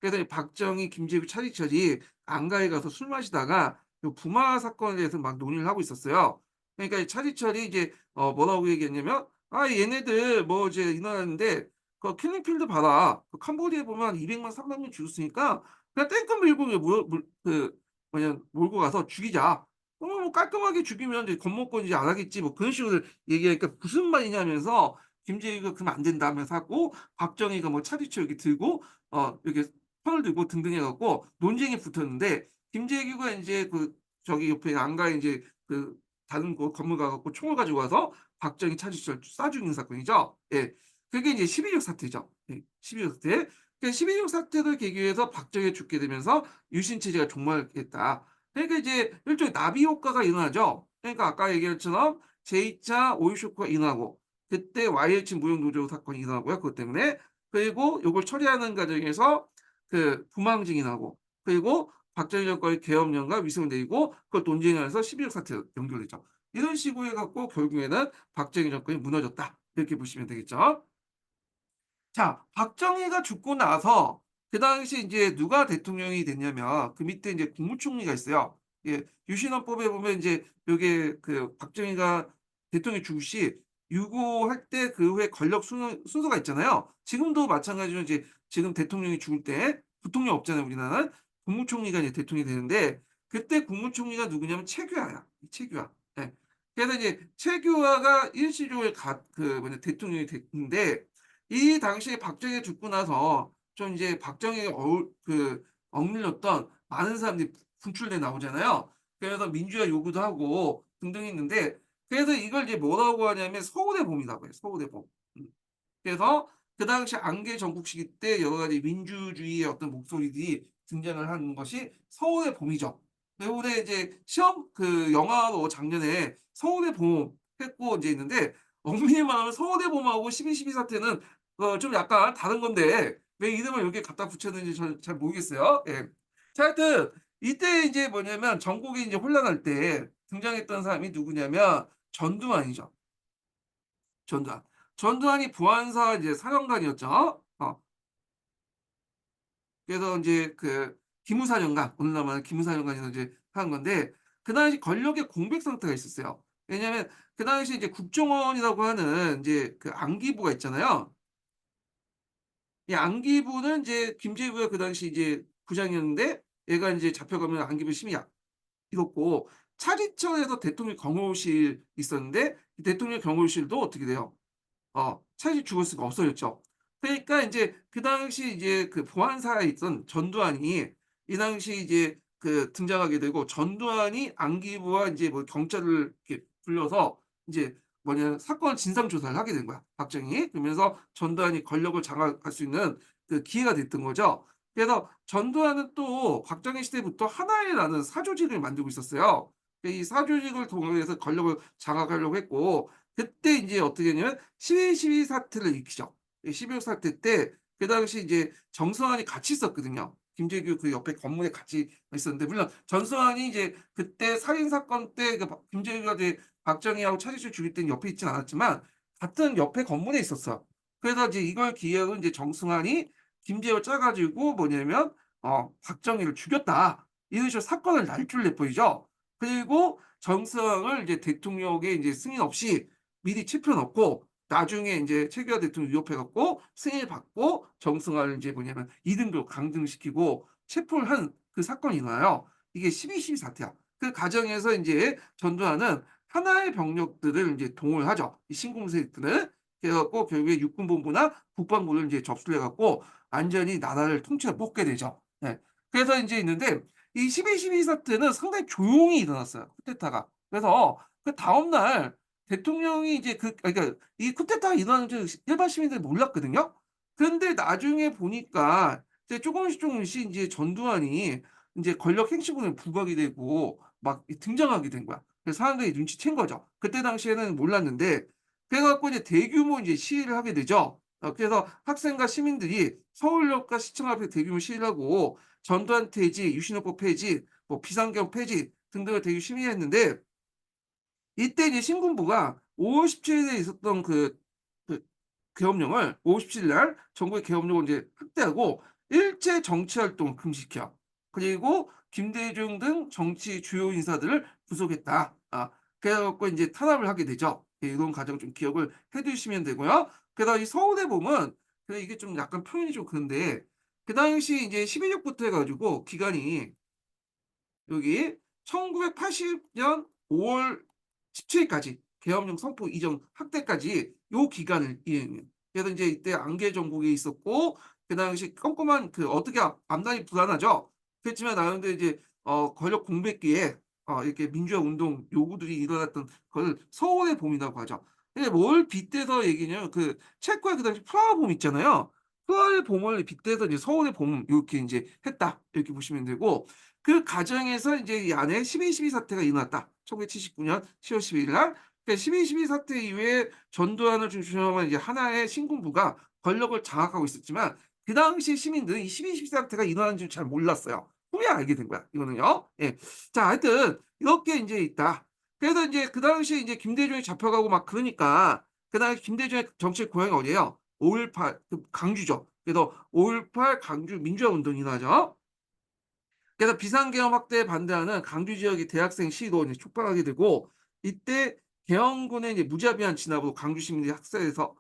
그래서 이 박정희, 김재규, 차지철이 안가에 가서 술 마시다가 요 부마 사건에 대해서 막 논의를 하고 있었어요. 그러니까 이 차지철이 이제 뭐라고 얘기했냐면 얘네들 뭐 이제 일어났는데 그 킬링필드 봐라. 그 캄보디아에 보면 200만 300명 죽었으니까 그냥 탱크 밀고 뭐냐 몰고 가서 죽이자. 뭐 깔끔하게 죽이면 이제 겁먹고 이제 안 하겠지. 뭐 그런 식으로 얘기하니까 무슨 말이냐면서 김재규가 그러면 안 된다면서 하고 박정희가 뭐 차지철 이렇게 들고 이렇게 편을 들고 등등 해 갖고 논쟁이 붙었는데 김재규가 인제 저기 옆에 안가에 인제 다른 건물 가 갖고 총을 가지고 와서 박정희 차지철 쏴 죽이는 사건이죠. 예. 그게 이제 12.6 사태죠. 예. 12.6 사태. 그 12.6 사태를 계기로 해서 박정희가 죽게 되면서 유신 체제가 종말했다. 그러니까 이제 일종의 나비 효과가 일어나죠. 그러니까 아까 얘기한 것처럼 제2차 오일 쇼크가 일어나고 그때 YH 무역 노조 사건이 일어나고요. 그것 때문에. 그리고 요걸 처리하는 과정에서 부망증이 나고 그리고 박정희 정권의 계엄령과 위성을 내리고 그걸 논쟁하면서 12.6 사태로 연결되죠. 이런 식으로 해 갖고 결국에는 박정희 정권이 무너졌다. 이렇게 보시면 되겠죠. 자, 박정희가 죽고 나서 그 당시 이제 누가 대통령이 됐냐면 그 밑에 이제 국무총리가 있어요. 예, 유신헌법에 보면 이제 요게 박정희가 대통령이 죽을 시 유고할 때 그 후에 권력 순서가 있잖아요. 지금도 마찬가지로 이제 지금 대통령이 죽을 때 부통령 없잖아요, 우리나라는. 국무총리가 이제 대통령이 되는데 그때 국무총리가 누구냐면 최규하야. 이 최규하. 예. 그래서 이제 최규하가 일시적으로 대통령이 됐는데 이 당시에 박정희가 죽고 나서 좀 이제 박정희가 억눌렸던 많은 사람들이 분출돼 나오잖아요. 그래서 민주화 요구도 하고 등등 했는데 그래서 이걸 이제 뭐라고 하냐면 서울의 봄이라고 해요. 서울의 봄. 음. 그래서 그 당시 안개 전국 시기 때 여러 가지 민주주의의 어떤 목소리들이 등장을 한 것이 서울의 봄이죠. 요번에 이제 시험 영화로 작년에 서울의 봄 했고 이제 있는데 엄밀히 말하면 서울의 봄하고 12.12 사태는 좀 약간 다른 건데 왜 이름을 이렇게 갖다 붙였는지 잘 모르겠어요. 예. 자, 하여튼 이때 이제 뭐냐면 전국이 이제 혼란할 때 등장했던 사람이 누구냐면 전두환이죠. 전두환. 전두환이 부안사 이제 사령관이었죠. 그래서 인제 기무사령관, 오늘날 말하는 기무사령관에서 이제 한 건데 그 당시 권력의 공백 상태가 있었어요. 왜냐하면 그 당시 이제 국정원이라고 하는 인제 안기부가 있잖아요. 이 안기부는 이제 김재규가 그 당시 이제 부장이었는데 얘가 인제 잡혀가면 안기부 힘이 잃었고 차지철에서 대통령 경호실 있었는데 이 대통령 경호실도 어떻게 돼요? 차지 죽을 수가 없어졌죠. 그러니까 인제 그 당시 이제 보안사에 있던 전두환이 이 당시 이제 등장하게 되고 전두환이 안기부와 인제 뭐 경찰을 이렇게 불러서 인제 사건 진상 조사를 하게 된 거야, 박정희. 그러면서 전두환이 권력을 장악할 수 있는 기회가 됐던 거죠. 그래서 전두환은 또 박정희 시대부터 하나회라는 사조직을 만들고 있었어요. 이 사조직을 통해서 권력을 장악하려고 했고 그때 인제 어떻게 했냐면 12.12 사태를 일으키죠. 이 12.12 사태 때 그 당시 이제 정성환이 같이 있었거든요. 김재규 옆에 건물에 같이 있었는데 물론 전성환이 이제 그때 살인 사건 때 김재규가 이제 박정희하고 차지철 죽일 때는 옆에 있진 않았지만 같은 옆에 건물에 있었어요. 그래서 이제 이걸 기회로 인제 정승환이 김재규를 짜 가지고 뭐냐면 "박정희를 죽였다." 이런 식으로 사건을 날조를 내버리죠. 그리고 정승환을 이제 대통령의 이제 승인 없이 미리 체포해 놓고 나중에 인제 최규하 대통령이 위협해 갖고 승인을 받고 정승환을 인제 이등병 강등시키고 체포를 한 사건이 일어나요. 이게 12.12 사태야. 그 과정에서 인제 전두환은 하나의 병력들을 인제 동원을 하죠. 이 신공 세력들을. 그래 갖고 결국에 육군본부나 국방부를 인제 접수를 해 갖고 완전히 나라를 통째로 먹게 되죠. 네. 그래서 인제 있는데 이 12.12 사태는 상당히 조용히 일어났어요, 쿠데타가. 그래서 그다음 날 대통령이 이제 그러니까 이 쿠데타가 일어나는 줄 일반 시민들이 몰랐거든요. 그런데 나중에 보니까 이제 조금씩 인제 전두환이 인제 권력 행치군에 부각이 되고 막 등장하게 된 거야. 그래서 사람들이 눈치챈 거죠. 그때 당시에는 몰랐는데 그래 갖고 이제 대규모 이제 시위를 하게 되죠. 그래서 학생과 시민들이 서울역과 시청 앞에 대규모 시위를 하고 전두환 퇴지, 유신헌법 폐지, 뭐 비상계엄 폐지 등등을 되게 시위했는데 이때 이제 신군부가 5월 17 일에 있었던 그 계엄령을 5월 17일 날 전국의 계엄령을 인제 확대하고 일제 정치 활동을 금지시켜. 그리고 김대중 등 정치 주요 인사들을 구속했다. 그래 갖고 인제 탄압을 하게 되죠. 예, 이런 과정 좀 기억을 해 두시면 되고요. 그래서 이 서울의 봄은 이게 좀 약간 표현이 좀 그런데 그 당시 인제 12.6부터 해 가지고 기간이 여기 1980년 5월 17 일까지 계엄령 선포 이전 확대까지 요 기간을 이행해요. 그래서 인제 이때 안개 전국에 있었고 그 당시 꼼꼼한 어떻게 앞날이 불안하죠. 그렇지만 나름대로 이제 권력 공백기에 이렇게 민주화 운동 요구들이 일어났던 그걸 서울의 봄이라고 하죠. 이게 뭘 빗대서 얘기냐면 체코의 그 당시 프라하 봄 있잖아요. 프라하의 봄을 빗대서 이제 서울의 봄 요렇게 인제 했다. 이렇게 보시면 되고 그 과정에서 인제 이 안에 12.12 사태가 일어났다. 1979년 10월 12일 날. 그러니까 12.12 사태 이후에 전두환을 중심으로 이제 하나의 신군부가 권력을 장악하고 있었지만 그 당시 시민들은 이 12.12 사태가 일어난 줄 잘 몰랐어요. 후에 알게 된 거야 이거는요. 예. 자, 하여튼 이렇게 인제 있다. 그래서 인제 그 당시에 인제 김대중이 잡혀가고 막 그러니까 그 당시 김대중의 정치 고향이 어디예요? 5.18 광주죠. 그래서 5.18 광주 민주화 운동이 일어나죠. 그래서 비상계엄 확대에 반대하는 광주 지역의 대학생 시위도 이제 촉발하게 되고 이때 계엄군의 이제 무자비한 진압으로 광주 시민들이 학살해서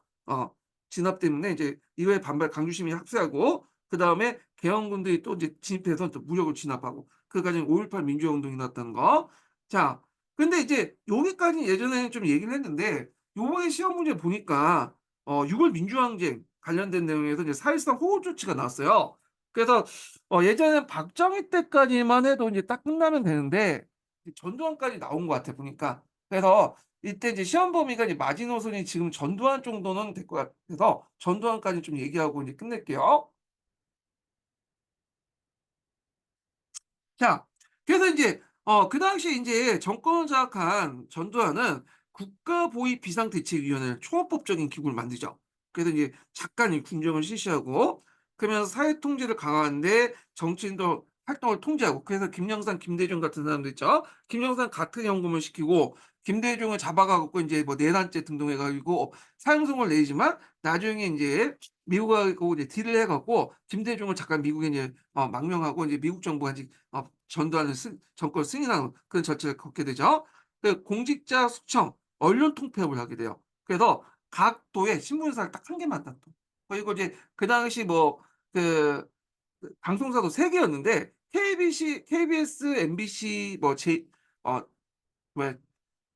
진압 때문에 이제 이후에 반발 광주 시민이 학살하고 그다음에 개헌군들이 또 이제 진입해서 또 무력을 진압하고 그까지 5.18 민주화 운동이 났다는 거. 자, 근데 이제 여기까지 예전에는 좀 얘기를 했는데 요번에 시험 문제 보니까 6월 민주항쟁 관련된 내용에서 이제 사실상 호우 조치가 나왔어요. 그래서 예전에 박정희 때까지만 해도 이제 딱 끝나면 되는데 전두환까지 나온 것 같아 보니까. 그래서 이때 이제 시험 범위가 이제 마지노선이 지금 전두환 정도는 될 것 같아서 전두환까지 좀 얘기하고 이제 끝낼게요. 자, 그래서 인제 그 당시에 인제 정권을 장악한 전두환은 국가보위비상대책위원회를 초헌법적인 기구를 만들죠. 그래서 이제 작간이 군정을 실시하고 그러면서 사회 통제를 강화하는 데 정치인도 활동을 통제하고 그래서 김영삼, 김대중 같은 사람들 있죠. 김영삼 가택연금을 시키고 김대중을 잡아 갖고 인제 뭐 내란죄 등등해 가지고 사형선고를 내리지만 나중에 인제 미국하고 이제 딜을 해 갖고 김대중을 잠깐 미국에 이제 망명하고 이제 미국 정부가 이제 전두환을 정권을 승인하는 그런 절차를 걷게 되죠. 그 공직자 숙청, 언론 통폐합을 하게 돼요. 그래서 각 도에 신문사를 딱 한 개만 딱 둬. 그리고 이제 그 당시 뭐 그 방송사도 3 개였는데 KBS, MBC 뭐 뭐야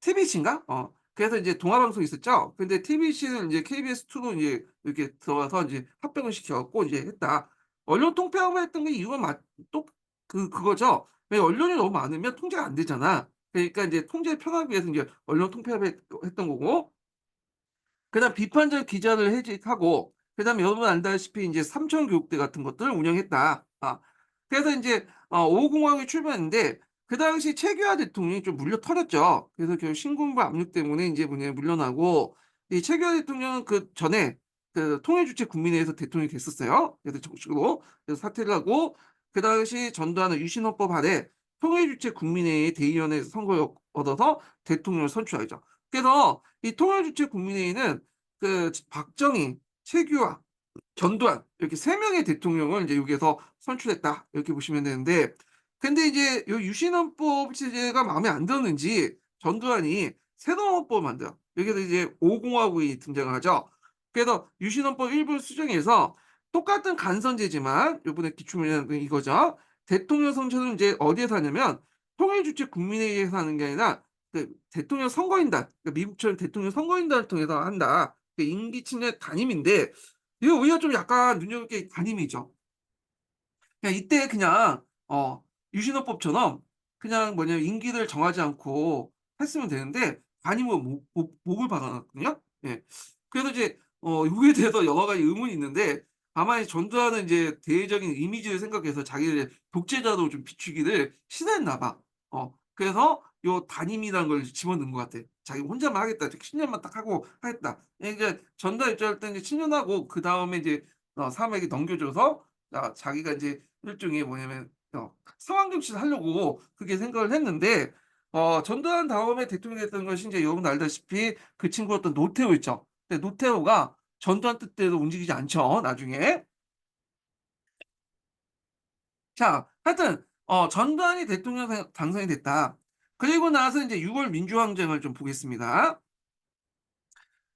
TBC인가? 그래서 이제 동아방송이 있었죠. 근데 TBC는 이제 KBS2로 이제 이렇게 들어와서 이제 합병을 시켜 갖고 이제 했다. 언론 통폐합을 했던 게 이유가 또 그거죠. 왜 언론이 너무 많으면 통제가 안 되잖아. 그러니까 이제 통제를 편하기 위해서 이제 언론 통폐합을 했던 거고 그다음 비판적 기자를 해직하고 그다음에 여러분 알다시피 인제 삼천 교육대 같은 것들을 운영했다. 그래서 인제 5공화국이 출범했는데 그 당시 최규하 대통령이 좀 물려터렸죠. 그래서 결국 신군부 압력 때문에 인제 뭐냐 물러나고 이 최규하 대통령은 그전에 그 통일주체 국민회의에서 대통령이 됐었어요. 그래서 정식으로. 그래서 사퇴를 하고 그 당시 전두환은 유신헌법 아래 통일주체 국민회의 대의원에서 선거를 얻어서 대통령을 선출하죠. 그래서 이 통일주체 국민회의는 그 박정희, 최규하, 전두환 이렇게 3 명의 대통령을 이제 여기에서 선출했다. 이렇게 보시면 되는데 근데 이제 요 유신헌법 체제가 마음에 안 드는지 전두환이 새로운 헌법을 만들어요. 여기서 이제 5공화국이 등장을 하죠. 그래서 유신헌법 일부를 수정해서 똑같은 간선제지만 요번에 기출문제는 이거죠. 대통령 선출은 이제 어디에서 하냐면 통일주체 국민회의에서 하는 게 아니라 그 대통령 선거인단, 그러니까 미국처럼 대통령 선거인단을 통해서 한다. 그 임기 침해 단임인데 이거 우리가 좀 약간 눈여볼 게 단임이죠. 그냥 이때 그냥 유신헌법처럼 그냥 뭐냐면 임기를 정하지 않고 했으면 되는데 단임은 목을 박아 놨거든요. 예. 그래서 이제 요거에 대해서 여러 가지 의문이 있는데 아마 이 전두환은 이제 대외적인 이미지를 생각해서 자기를 독재자로 좀 비추기를 시도했나 봐. 그래서 요 단임이라는 걸 집어넣은 것 같아. 자기 혼자만 하겠다. 10년만 딱 하고 하겠다. 이제 전두환 입장할 때 이제 7년 하고 그다음에 이제 사람에게 넘겨줘서 자기가 인제 일종의 뭐냐면 상황 정치를 하려고 그렇게 생각을 했는데 전두환 다음에 대통령이 됐던 것이 인제 여러분 알다시피 그 친구였던 노태우 있죠. 근데 노태우가 전두환 뜻대로 움직이지 않죠, 나중에. 자, 하여튼 전두환이 대통령 당선이 됐다. 그리고 나서 인제 6월 민주항쟁을 좀 보겠습니다.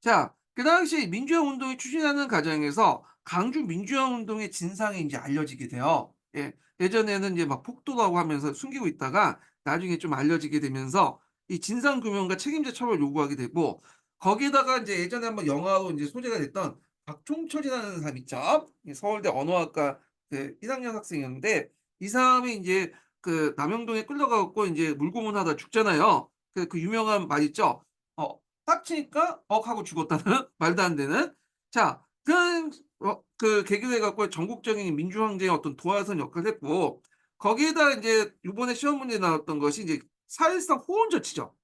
자, 그 당시 민주화 운동을 추진하는 과정에서 광주 민주화 운동의 진상이 인제 알려지게 돼요. 예. 예전에는 이제 막 폭도라고 하면서 숨기고 있다가 나중에 좀 알려지게 되면서 이 진상 규명과 책임자 처벌을 요구하게 되고 거기에다가 인제 예전에 한번 영화로 인제 소재가 됐던 박종철이라는 사람 있죠. 이 서울대 언어학과 그 1 학년 학생이었는데 이 사람이 인제 그 남영동에 끌려가 갖고 인제 물고문하다 죽잖아요. 그 유명한 말 있죠. 어 딱 치니까 "억." 하고 죽었다는 말도 안 되는. 자 그 계기로 해 갖고 전국적인 민주항쟁의 어떤 도화선 역할을 했고 거기에다가 인제 요번에 시험 문제에 나왔던 것이 이제 4.13 호언 조치죠.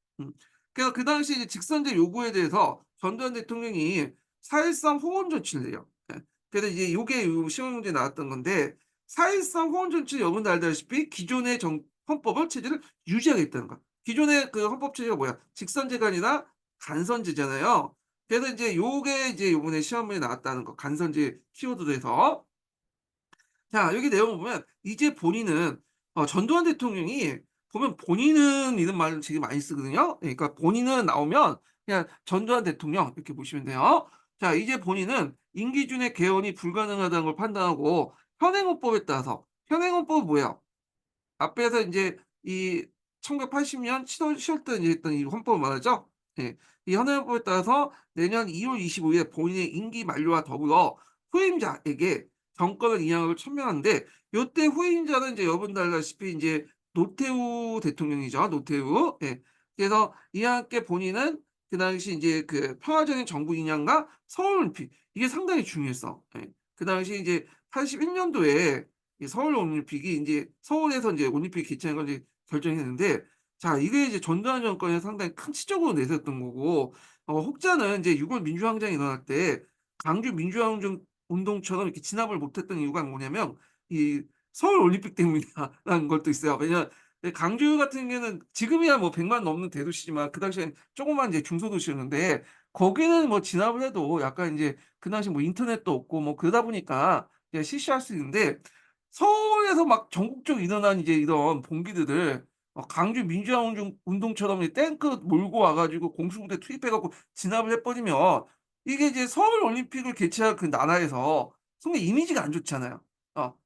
그래서 그 당시 이제 직선제 요구에 대해서 전두환 대통령이 4.13 호언 조치를 내요. 예. 그래서 이제 요게 요 시험 문제에 나왔던 건데 4.13 호언 조치 여러분도 알다시피 기존의 헌법을 체제를 유지하겠다는 거야. 기존의 그 헌법 체제가 뭐야? 직선제가 아니라 간선제잖아요. 그래서 인제 요게 이제 요번에 시험에 나왔다는 거 간선제 키워드로 해서. 자 여기 내용을 보면 이제 본인은 전두환 대통령이 보면 본인은 이런 말을 되게 많이 쓰거든요. 예 그러니까 본인은 나오면 그냥 전두환 대통령 이렇게 보시면 돼요. 자 이제 본인은 임기 중에 개헌이 불가능하다는 걸 판단하고 현행헌법에 따라서 현행헌법은 뭐예요? 앞에서 인제 이 1980년 10월 달에 인제 했던 이 헌법을 말하죠. 예. 이 현행헌법에 따라서 내년 2월 25일에 본인의 임기 만료와 더불어 후임자에게 정권을 이양하고 천명하는데 요때 후임자는 인제 여러분도 알다시피 인제 노태우 대통령이죠. 노태우. 예. 그래서 이와 함께 본인은 그 당시 인제 그 평화적인 정부 인양과 서울올림픽 이게 상당히 중요했어. 예. 그 당시 이제 81 년도에 이 서울 올림픽이 인제 서울에서 인제 올림픽 개최하는 걸 이제 결정했는데 자 이게 이제 전두환 정권에 상당히 큰 치적으로 내세웠던 거고 혹자는 인제 6월 민주항쟁이 일어날 때 광주 민주항쟁 운동처럼 이렇게 진압을 못했던 이유가 뭐냐면 이 서울 올림픽 때문이다라는 것도 있어요. 왜냐하면 강주 같은 경우에는 지금이야 뭐 100만 넘는 대도시지만 그 당시엔 조그만 이제 중소도시였는데 거기는 뭐 진압을 해도 약간 인제 그 당시 뭐 인터넷도 없고 뭐 그러다 보니까 예 실시할 수 있는데 서울에서 막 전국적으로 일어난 이제 이런 봉기들을 강주 민주화 운동처럼 이 탱크 몰고 와 가지고 공수부대 투입해 갖고 진압을 해 버리면 이게 이제 서울 올림픽을 개최할 그 나라에서 상당히 이미지가 안 좋잖아요.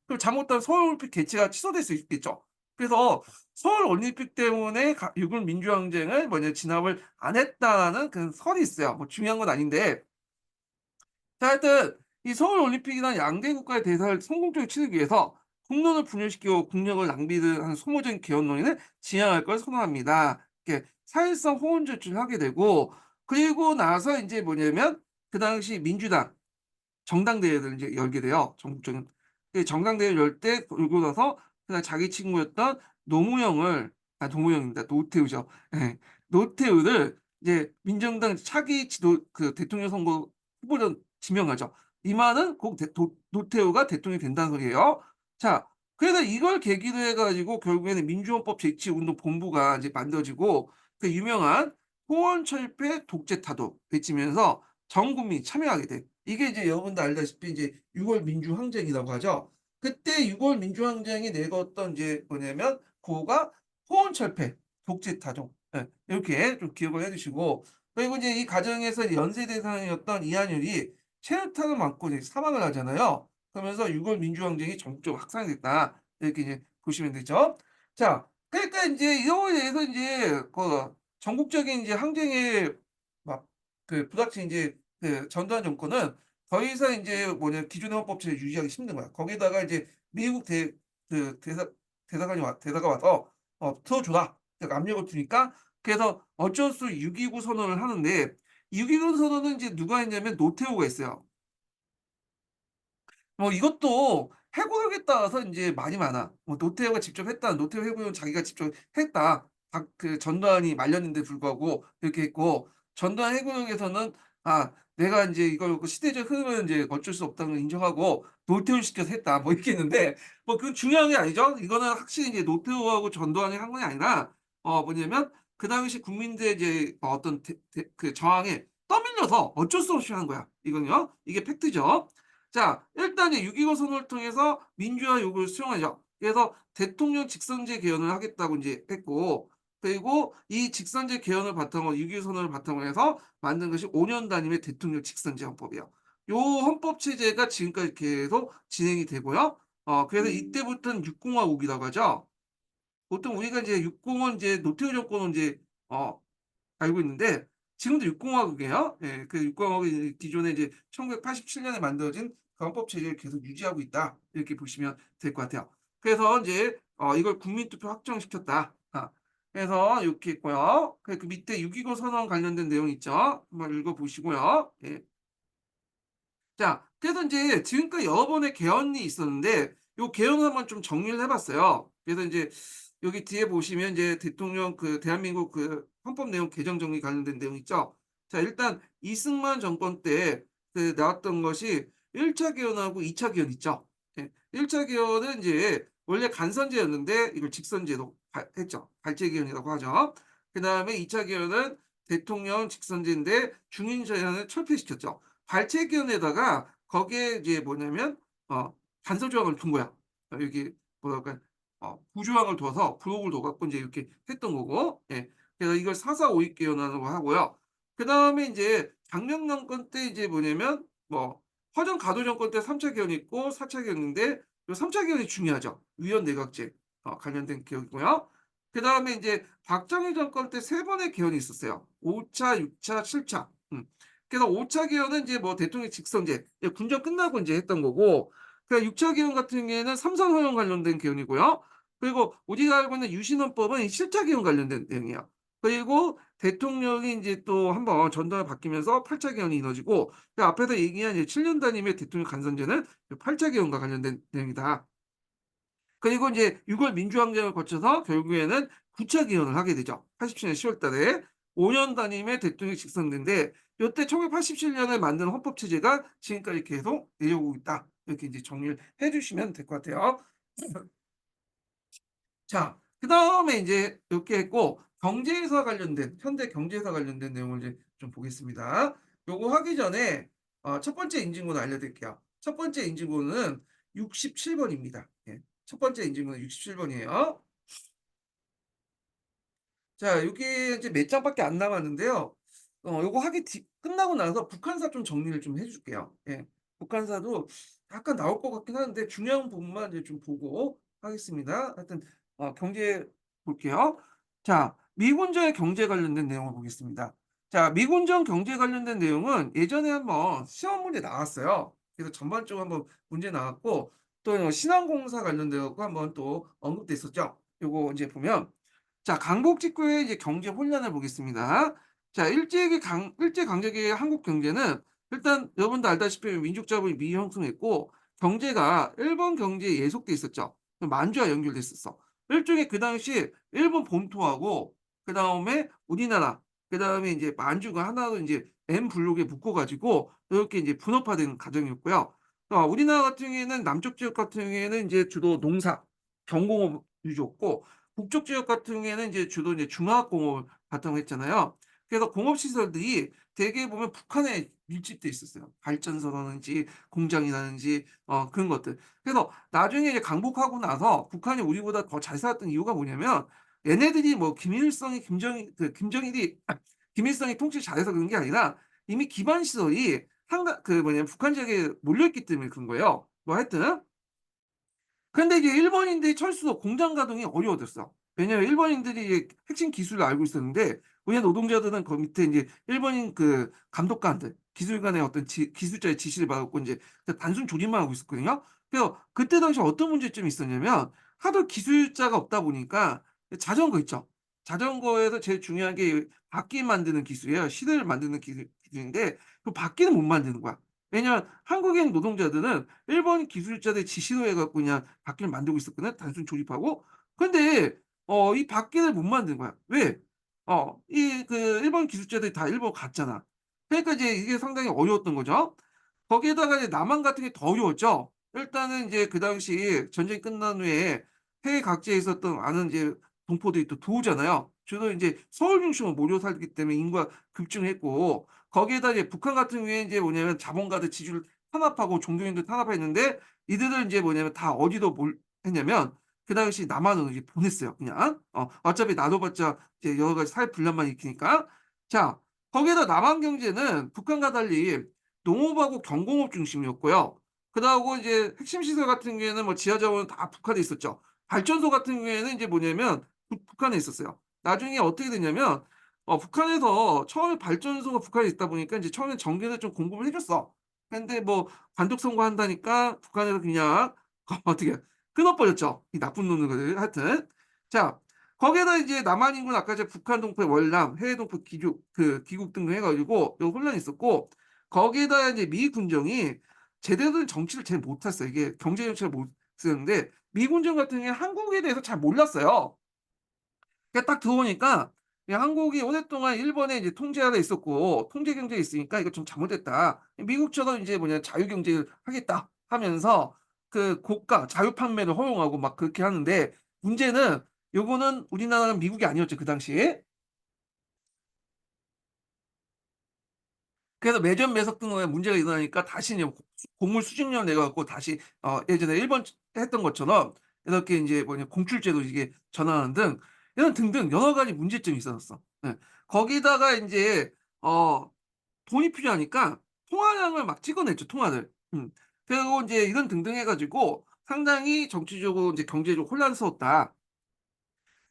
그럼 잘못하면 서울 올림픽 개최가 취소될 수 있겠죠. 그래서 서울 올림픽 때문에 6.1 민주항쟁을 뭐냐 진압을 안 했다라는 그런 설이 있어요. 뭐 중요한 건 아닌데 자 하여튼 이 서울 올림픽이란 양대 국가의 대사를 성공적으로 치르기 위해서 국론을 분열시키고 국력을 낭비를 소모적인 개헌론에는 지향할 걸 선호합니다. 이렇게 사실상 호언 조치를 하게 되고 그리고 나서 인제 뭐냐면 그 당시 민주당 정당대회를 인제 열게 돼요. 전국적인. 그 정당대회를 열 때 그러고 나서 그날 자기 친구였던 노무현을 노무현입니다. 노태우죠. 예. 노태우를 이제 민정당 차기 지도 그 대통령 선거 후보로 지명하죠. 이 말은 곧 노태우가 대통령이 된다는 소리예요. 자 그래서 이걸 계기로 해 가지고 결국에는 민주헌법 쟁취운동 본부가 이제 만들어지고 그 유명한 호언철폐 독재타도 외치면서 전 국민이 참여하게 돼. 이게 이제 여러분도 알다시피 이제 6월 민주항쟁이라고 하죠. 그때 6월 민주항쟁이 내걸었던 이제 뭐냐면 구호가 호언철폐, 독재타종. 예. 이렇게 좀 기억을 해 두시고 그리고 이제 이 과정에서 연세대상이었던 이한열이 체류탄을 맞고 이제 사망을 하잖아요. 그러면서 6월 민주항쟁이 전국적으로 확산이 됐다. 이렇게 이제 보시면 되죠. 자 그러니까 인제 이거에 대해서 인제 그 전국적인 이제 항쟁에 막 그 불닥친 인제 그 전두환 정권은 더 이상 인제 뭐냐 기존의 헌법체를 유지하기 힘든 거야. 거기다가 이제 미국 대사가 와서 "틀어 줘라." 그러니까 압력을 주니까 그래서 어쩔 수 6.29 선언을 하는데 6.29 선언은 인제 누가 했냐면 노태우가 했어요. 이것도 해고력에 따라서 인제 말이 많아. 뭐 노태우가 직접 했다. 노태우 해고는 자기가 직접 했다. 그 전두환이 말렸는데 불구하고 이렇게 했고 전두환 해고력에서는 내가 인제 이걸 그 시대적 흐름을 인제 어쩔 수 없다는 걸 인정하고 노태우를 시켜서 했다. 뭐 이렇게 했는데 그건 중요한 게 아니죠. 이거는 확실히 이제 노태우하고 전두환이 한 건 아니라 뭐냐면 그 당시 국민들의 이제 어떤 그 저항에 떠밀려서 어쩔 수 없이 한 거야. 이건요. 이게 팩트죠. 자 일단 이제 6.25 선언을 통해서 민주화 요구를 수용하죠. 그래서 대통령 직선제 개헌을 하겠다고 인제 했고 그리고 이 직선제 개헌을 바탕으로 6.25 선언을 바탕으로 해서 만든 것이 5년 단임의 대통령 직선제 헌법이에요. 요 헌법 체제가 지금까지 계속 진행이 되고요. 그래서 이때부터는 육공화국이라고 하죠. 보통 우리가 인제 육공은 인제 노태우 정권은 인제 어 알고 있는데 지금도 육공화국이에요. 예. 그 육공화국이 기존에 이제 1987 년에 만들어진 그 헌법 체제를 계속 유지하고 있다. 이렇게 보시면 될 것 같아요. 그래서 인제 이걸 국민투표 확정시켰다. 그래서 이렇게 있고요. 그 밑에 6.29 선언 관련된 내용 있죠. 한번 읽어 보시고요. 예. 자 그래서 인제 지금까지 여러 번의 개헌이 있었는데 요 개헌을 한번 좀 정리를 해 봤어요. 그래서 인제 여기 뒤에 보시면 이제 대통령 그 대한민국 그 헌법 내용 개정 정리 관련된 내용 있죠. 자 일단 이승만 정권 때 그 나왔던 것이 1차 개헌하고 2차 개헌 있죠. 예. 1차 개헌은 인제 원래 간선제였는데 이걸 직선제로 했죠. 발제 개헌이라고 하죠. 그다음에 2차 개헌은 대통령 직선제인데 중인 제한을 철폐시켰죠. 발췌기원에다가 거기에 이제 뭐냐면 단서 조항을 둔 거야. 여기 뭐랄까 부조항을 둬서 부록을 둬 갖고 인제 이렇게 했던 거고 예. 그래서 이걸 4.4.5.1 개헌이라고 하고요. 그다음에 인제 박정희 정권 때 이제 뭐냐면 허정 가도 정권 때 3차 개헌이 있고 4차 개헌인데 요 3차 개헌이 중요하죠. 위원 내각제 관련된 개헌이고요. 그다음에 인제 박정희 정권 때 3번의 개헌이 있었어요. 5 차, 6 차, 7 차. 그래서 5차 개헌은 인제 뭐 대통령 직선제 이제 군정 끝나고 인제 했던 거고, 그 6차 개헌 같은 경우에는 삼선 허용 관련된 개헌이고요. 그리고 우리가 알고 있는 유신헌법은 이 실차 개헌 관련된 내용이에요. 그리고 대통령이 인제 또 한번 전당이 바뀌면서 8차 개헌이 이뤄지고, 그 앞에서 얘기한 이제 7년 단임의 대통령 간선제는 그 8차 개헌과 관련된 내용이다. 그리고 인제 6월 민주항쟁을 거쳐서 결국에는 9차 개헌을 하게 되죠. 87년 10월 달에 5년 단임의 대통령이 직선제인데, 요때 1987 년에 만든 헌법 체제가 지금까지 계속 내려오고 있다. 이렇게 인제 정리를 해 주시면 될 것 같아요. 자, 그다음에 인제 요렇게 했고, 경제에서 관련된 현대 경제에서 관련된 내용을 이제 좀 보겠습니다. 요거 하기 전에 첫 번째 인증번호 알려드릴게요. 첫 번째 인증번호는 67 번입니다. 예. 첫 번째 인증번호 67 번이에요. 자, 요게 이제 몇 장밖에 안 남았는데요. 요거 하기 끝나고 나서 북한사 좀 정리를 좀 해 줄게요. 예. 북한사도 약간 나올 것 같긴 하는데 중요한 부분만 이제 좀 보고 하겠습니다. 하여튼 경제 볼게요. 자, 미군정의 경제 관련된 내용을 보겠습니다. 자, 미군정 경제 관련된 내용은 예전에 한번 시험 문제 나왔어요. 그래서 전반적으로 한번 문제 나왔고, 또 신항공사 관련돼 갖고 한번 또 언급됐었죠. 요거 이제 보면, 자, 강복 직후의 이제 경제 혼란을 보겠습니다. 자, 일제 강점기의 한국 경제는 일단 여러분도 알다시피 민족 자본이 미형성했고, 경제가 일본 경제에 예속돼 있었죠. 만주와 연결됐었어. 일종의 그 당시에 일본 본토하고 그다음에 우리나라, 그다음에 이제 만주가 하나로 이제 M 블록에 묶어 가지고 이렇게 이제 분업화된 과정이었고요. 우리나라 같은 경우에는 남쪽 지역 같은 경우에는 이제 주로 농사, 경공업 위주였고, 북쪽 지역 같은 경우에는 이제 주로 이제 중화학공업을 바탕으로 했잖아요. 그래서 공업 시설들이 대개 보면 북한에 밀집돼 있었어요. 발전소라든지 공장이라든지 그런 것들. 그래서 나중에 이제 강복하고 나서 북한이 우리보다 더 잘 살았던 이유가 뭐냐면, 얘네들이 뭐 김정일이 김일성이 통치를 잘해서 그런 게 아니라 이미 기반 시설이 상당 북한 지역에 몰려 있기 때문에 그런 거예요. 뭐 하여튼 근데 이제 일본인들이 철수 공장 가동이 어려워졌어. 왜냐하면 일본인들이 이제 핵심 기술을 알고 있었는데, 우리나라 노동자들은 그 밑에 인제 일본인 그 감독관들, 기술관의 어떤 기술자의 지시를 받아 갖고 인제 그 단순 조립만 하고 있었거든요. 그래서 그때 당시에 어떤 문제점이 있었냐면, 하도 기술자가 없다 보니까 자전거 있죠. 자전거에서 제일 중요한 게 바퀴 만드는 기술이에요. 실을 만드는 기술인데 그 바퀴는 못 만드는 거야. 왜냐하면 한국인 노동자들은 일본 기술자들의 지시로 해 갖고 그냥 바퀴를 만들고 있었거든, 단순 조립하고. 근데 이 바퀴를 못 만든 거야. 왜? 이 그 일본 기술자들이 다 일본 갔잖아. 그러니까 이제 이게 상당히 어려웠던 거죠. 거기에다가 이제 남한 같은 게 더 어려웠죠. 일단은 이제 그 당시 전쟁이 끝난 후에 해외 각지에 있었던 많은 이제 동포들이 또 들어오잖아요. 주로 인제 서울 중심으로 몰려 살기 때문에 인구가 급증했고, 거기에다 이제 북한 같은 경우에 인제 뭐냐면 자본가들 지주를 탄압하고 종교인들 탄압했는데, 이들을 인제 뭐냐면 다 어디로 했냐면 그 당시 남한으로 이제 보냈어요 그냥. 어차피 놔둬봤자 이제 여러 가지 사회 분란만 일으키니까. 자, 거기에다 남한 경제는 북한과 달리 농업하고 경공업 중심이었고요. 그러고 이제 핵심 시설 같은 경우에는 뭐 지하 자원은 다 북한에 있었죠. 발전소 같은 경우에는 인제 뭐냐면 북한에 있었어요. 나중에 어떻게 됐냐면 북한에서 처음에 발전소가 북한에 있다 보니까 인제 처음에 전기를 좀 공급을 해 줬어. 근데 뭐 관독 선거한다니까 북한에서 그냥 어떻게 끊어 버렸죠, 이 나쁜 놈들을 하여튼. 자, 거기에다 이제 남한 인구는 아까 제가 북한 동포 월남, 해외 동포 귀국 등등 해 가지고 요 혼란이 있었고, 거기에다가 이제 미 군정이 제대로 된 정치를 잘 못했어요. 이게 경제 정책을 못 쓰는데, 미 군정 같은 경우에 한국에 대해서 잘 몰랐어요. 그러니까 딱 들어오니까 이 한국이 오랫동안 일본의 이제 통제 아래 있었고 통제 경제에 있으니까 '이거 좀 잘못됐다.' 미국처럼 이제 뭐냐 '자유 경제를 하겠다.' 하면서 그 고가 자유 판매를 허용하고 막 그렇게 하는데, 문제는 요거는 우리나라는 미국이 아니었죠 그 당시에. 그래서 매점 매석 등의 문제가 일어나니까 다시 이제 곡물 수집료를 내 갖고 다시 예전에 일본 했던 것처럼 이렇게 인제 뭐냐 공출제로 이게 전환하는 등 이런 등등 여러 가지 문제점이 있었어. 예. 거기다가 인제 어 돈이 필요하니까 통화량을 막 찍어냈죠, 통화를. 그래 갖고 인제 이런 등등 해 가지고 상당히 정치적으로 이제 경제적으로 혼란스러웠다.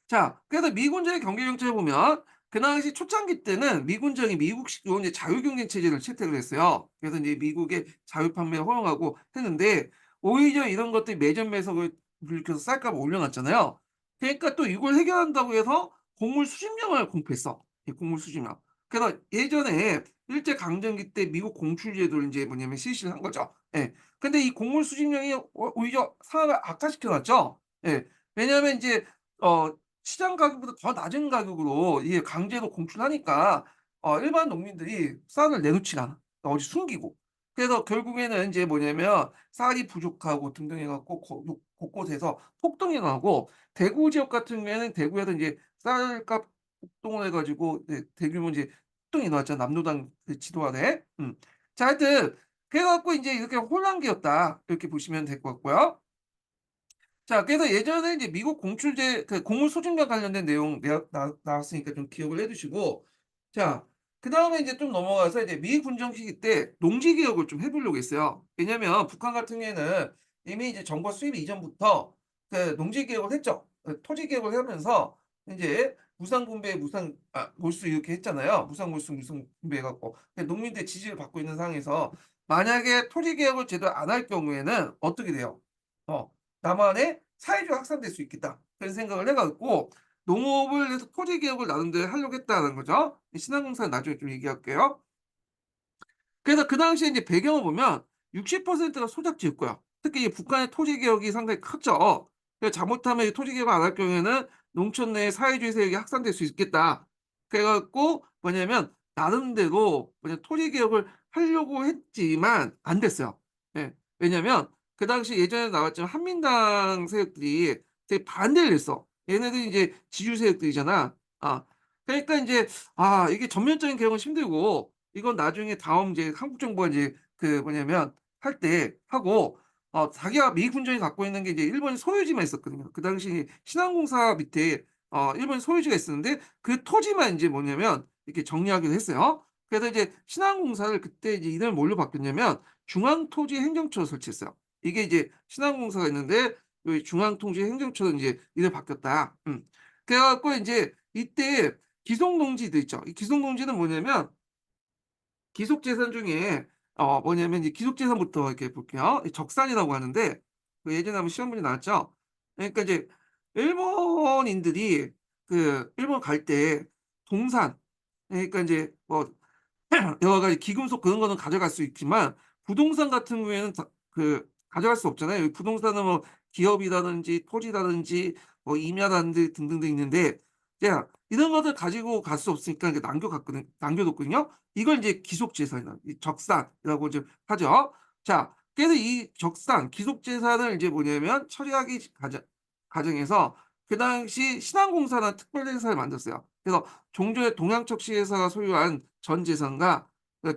자, 그래서 미군정의 경제 정책을 보면 그 당시 초창기 때는 미군정이 미국식으로 이제 자유경쟁 체제를 채택을 했어요. 그래서 이제 미국의 자유 판매를 허용하고 했는데 오히려 이런 것들이 매점 매석을 불켜서 쌀값을 올려놨잖아요. 그러니까 또 이걸 해결한다고 해서 곡물 수집량을 공표했어. 이 곡물 수집량. 그래서 예전에 일제 강점기 때 미국 공출 제도를 이제 뭐냐면 실시를 한 거죠. 예. 근데 이 곡물 수집량이 오히려 상황을 악화시켜 놨죠. 예. 왜냐하면 이제 어 시장 가격보다 더 낮은 가격으로 이게 강제로 공출하니까 일반 농민들이 쌀을 내놓지가 않아. 어디 숨기고. 그래서 결국에는 인제 뭐냐면 쌀이 부족하고 등등 해 갖고 곳곳에서 폭등이 나고 대구 지역 같은 경우에는 대구에서 인제 쌀값 폭등을 해 가지고 네 대규모 인제 폭등이 나왔잖아 남로당 그 지도 아래. 자 하여튼 그래 갖고 인제 이렇게 혼란기였다. 이렇게 보시면 될 것 같고요. 자 그래서 예전에 이제 미국 공출제 그 곡물 소진과 관련된 내용 나왔으니까 좀 기억을 해 두시고 자 그다음에 이제 좀 넘어가서 이제 미 군정 시기 때 농지 개혁을 좀 해 보려고 했어요. 왜냐면 북한 같은 경우에는 이미 이제 정부 수립 이전부터 그 농지 개혁을 했죠. 토지 개혁을 하면서 인제 무상 분배 몰수 이렇게 했잖아요. 무상 몰수 무상 분배해 갖고. 농민들의 지지를 받고 있는 상황에서 만약에 토지 개혁을 제대로 안 할 경우에는 어떻게 돼요? 어 남한의 사회주의가 확산될 수 있겠다. 그런 생각을 해 갖고 농업을 해서 토지 개혁을 나름대로 하려고 했다는 거죠. 이 신한공사는 나중에 좀 얘기할게요. 그래서 그 당시에 이제 배경을 보면 60%가 소작지였고요. 특히 이 북한의 토지 개혁이 상당히 컸죠. 그래서 잘못하면 이 토지 개혁을 안 할 경우에는 농촌 내 사회주의 세력이 확산될 수 있겠다. 그래 갖고 뭐냐면 나름대로 뭐냐 토지 개혁을 하려고 했지만 안 됐어요. 예. 왜냐면 그 당시 예전에 나왔지만 한민당 세력들이 되게 반대를 했어. 얘네들이 이제 지주 세력들이잖아. 그러니까 인제 이게 전면적인 개혁은 힘들고 이건 나중에 다음 이제 한국 정부가 이제 그 뭐냐면 할 때 하고 자기가 미 군정이 갖고 있는 게 이제 일본의 소유지만 있었거든요. 그 당시 신한공사 밑에 일본의 소유지가 있었는데 그 토지만 인제 뭐냐면 이렇게 정리하기로 했어요. 그래서 이제 신한공사를 그때 이제 이름을 뭘로 바뀌었냐면 중앙토지행정처로 설치했어요. 이게 이제 신한공사가 있는데 이 중앙토지행정처로 인제 이름이 바뀌었다. 그래 갖고 인제 이때 기속농지도 있죠. 이 기속농지는 뭐냐면 기속재산 중에 뭐냐면 이제 기속재산부터 이렇게 볼게요. 이 적산이라고 하는데 그 예전에 한번 시험 문제 나왔죠. 그러니까 이제 일본인들이 그 일본 갈 때 동산 그러니까 인제 뭐 여러 가지 기금속 그런 거는 가져갈 수 있지만 부동산 같은 경우에는 가져갈 수 없잖아요. 부동산은 뭐 기업이라든지 토지라든지 뭐 임야라든지 등등등 있는데 야 이런 것들 가지고 갈 수 없으니까 이제 남겨뒀거든요. 이걸 이제 기속재산이라 이 적산이라고 이제 하죠. 자 그래서 이 적산 기속재산을 이제 뭐냐면 처리하기 과정에서 그 당시 신한공사라는 특별회사를 만들었어요. 그래서 종조의 동양척시회사가 소유한 전 재산과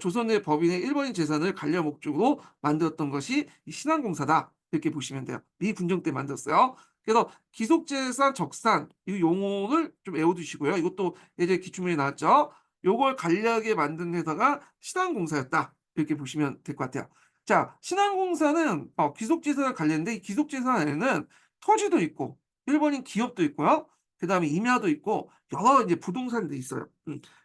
조선의 법인의 일본인 재산을 관련 목적으로 만들었던 것이 이 신한공사다. 이렇게 보시면 돼요. 미 군정 때 만들었어요. 그래서 기속재산, 적산 이 용어를 좀 외워 두시고요. 이것도 예전에 기출문제 나왔죠. 요걸 관리하게 만든 회사가 신한공사였다. 이렇게 보시면 될 것 같아요. 자, 신한공사는 기속재산을 관리했는데 이 기속재산 안에는 토지도 있고 일본인 기업도 있고요. 그다음에 임야도 있고 여러 이제 부동산들이 있어요.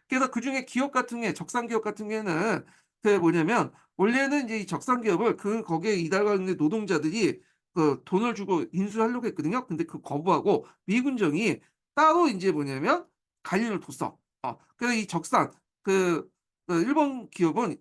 그래서 그중에 기업 같은 게 적산 기업 같은 경우에는 그 뭐냐면 원래는 이제 이 적산 기업을 거기에 일하는 노동자들이 그 돈을 주고 인수하려고 했거든요. 근데 그 거부하고 미군정이 따로 인제 뭐냐면 관리를 뒀어. 그래서 이 적산 그 일본 기업은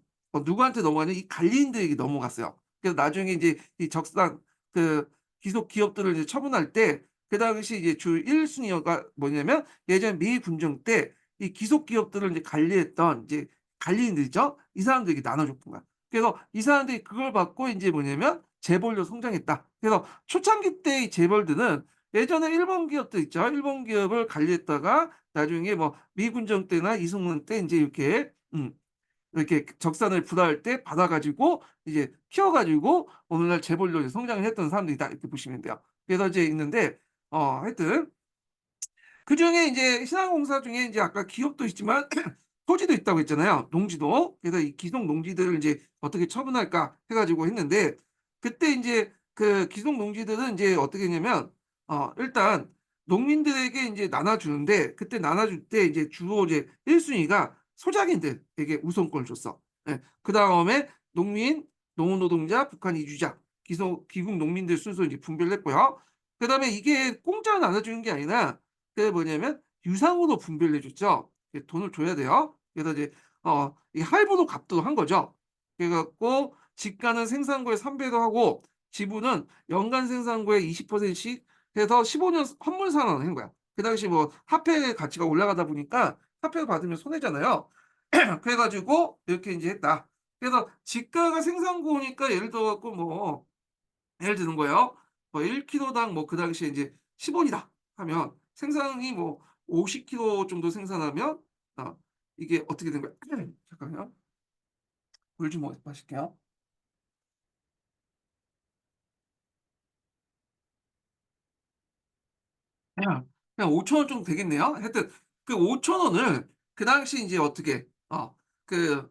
누구한테 넘어가냐면 이 관리인들에게 넘어갔어요. 그래서 나중에 인제 이 적산 그 기속 기업들을 이제 처분할 때 그 당시 이제 주 1 순위가 뭐냐면 예전 미 군정 때 이 기속 기업들을 이제 관리했던 이제 관리인들이죠. 이 사람들에게 나눠줬던 거야. 그래서 이 사람들이 그걸 받고 인제 뭐냐면 재벌로 성장했다. 그래서 초창기 때 이 재벌들은 예전에 일본 기업들 있죠. 일본 기업을 관리했다가 나중에 뭐 미군정 때나 이승만 때 인제 이렇게 적산을 분할할 때 받아 가지고 이제 키워 가지고 오늘날 재벌로 이제 성장을 했던 사람들이다. 이렇게 보시면 돼요. 그래서 이제 있는데 하여튼 그중에 인제 신한공사 중에 인제 아까 기업도 있지만 토지도 있다고 했잖아요, 농지도. 그래서 이 기속 농지들을 인제 어떻게 처분할까 해 가지고 했는데 그때 인제 그 귀속 농지들은 이제 어떻게 했냐면 일단 농민들에게 이제 나눠주는데 그때 나눠줄 때 이제 주로 이제 1순위 순위가 소작인들에게 우선권을 줬어. 예. 그다음에 농민, 농업노동자, 북한 이주자, 귀국 농민들 순서로 이제 분배를 했고요. 그다음에 이게 공짜로 나눠주는 게 아니라 그게 뭐냐면 유상으로 분배를 해줬죠. 돈을 줘야 돼요. 그래서 이제 이 할부로 갚도록 한 거죠. 그래 갖고 집가는 생산고의 3배도 하고 지분은 연간 생산고의 20%씩 해서 15년 선물 상환을 한 거야. 그 당시 뭐 화폐 가치가 올라가다 보니까 화폐를 받으면 손해잖아요. 그래 가지고 이렇게 인제 했다. 그래서 지가가 생산고니까 예를 들어 갖고 뭐 예를 드는 거예요. 뭐 1 킬로당 뭐 그 당시에 인제 10 원이다 하면 생산이 뭐 50 킬로 정도 생산하면 이게 어떻게 된 거야. 잠깐만요. 물 좀 마실게요. 그냥 5천 원 정도 되겠네요. 하여튼 그 5천 원을 그 당시 인제 어떻게 그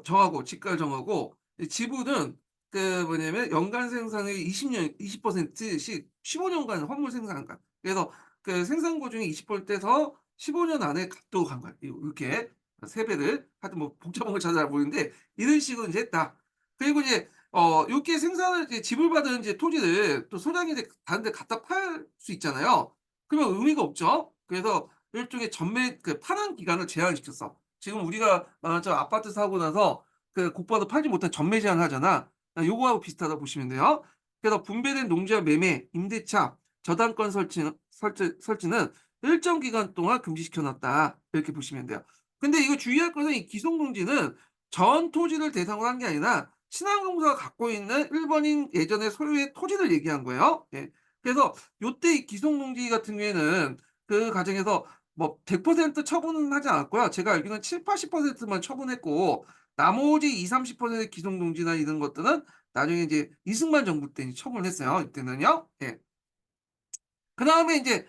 정하고 지가를 정하고 이 지분은 그 뭐냐면 연간 생산의 20% 씩 15 년간 헌물 생산한 거야. 그래서 그 생산고 중에 20% 떼서 15년 안에 갚도록 한 거야. 요렇게 3 배를 하여튼 뭐 복잡한 걸 잘 모르겠는데 이런 식으로 인제 했다. 그리고 이제 요렇게 생산을 이제 지불받은 이제 토지를 또 소장이 이제 다른 데 갖다 팔 수 있잖아요. 그러면 의미가 없죠. 그래서 일종의 전매 그 파는 기간을 제한시켰어. 지금 우리가 저 아파트 사고 나서 그 곧바로 팔지 못한 전매 제한을 하잖아. 요거하고 비슷하다고 보시면 돼요. 그래서 분배된 농지와 매매, 임대차, 저당권 설치는 일정 기간 동안 금지시켜 놨다. 이렇게 보시면 돼요. 근데 이거 주의할 것은 이 기속 농지는 전 토지를 대상으로 한 게 아니라 신한공사가 갖고 있는 일본인 예전의 소유의 토지를 얘기한 거예요. 예. 그래서 요때 이 기속농지 같은 경우에는 그 과정에서 뭐 100% 처분은 하지 않았고요. 제가 알기로는 70-80%만 처분했고 나머지 20-30% 기속농지나 이런 것들은 나중에 이제 이승만 정부 때 이제 처분을 했어요, 이때는요. 예. 그다음에 인제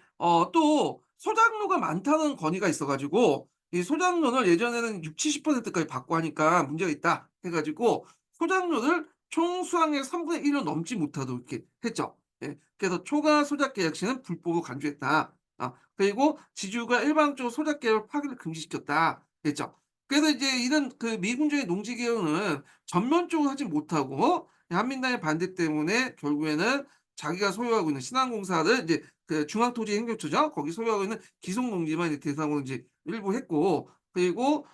또 소작로가 많다는 건의가 있어 가지고 이 소작로를 예전에는 60-70% 까지 받고 하니까 문제가 있다 해 가지고 소작로를 총 수량의 3분의 1을 넘지 못하도록 이렇게 했죠. 예. 그래서 초과 소작 계약 시는 불법으로 간주했다. 그리고 지주가 일방적으로 소작 계약을 파기를 금지시켰다 했죠. 그래서 이제 이런 그 미군주의 농지 개혁은 전면적으로 하지 못하고 한민당의 반대 때문에 결국에는 자기가 소유하고 있는 신한공사를 이제 그 중앙토지행정처죠. 거기 소유하고 있는 기속농지만 이제 대상으로 인제 일부 했고 그리고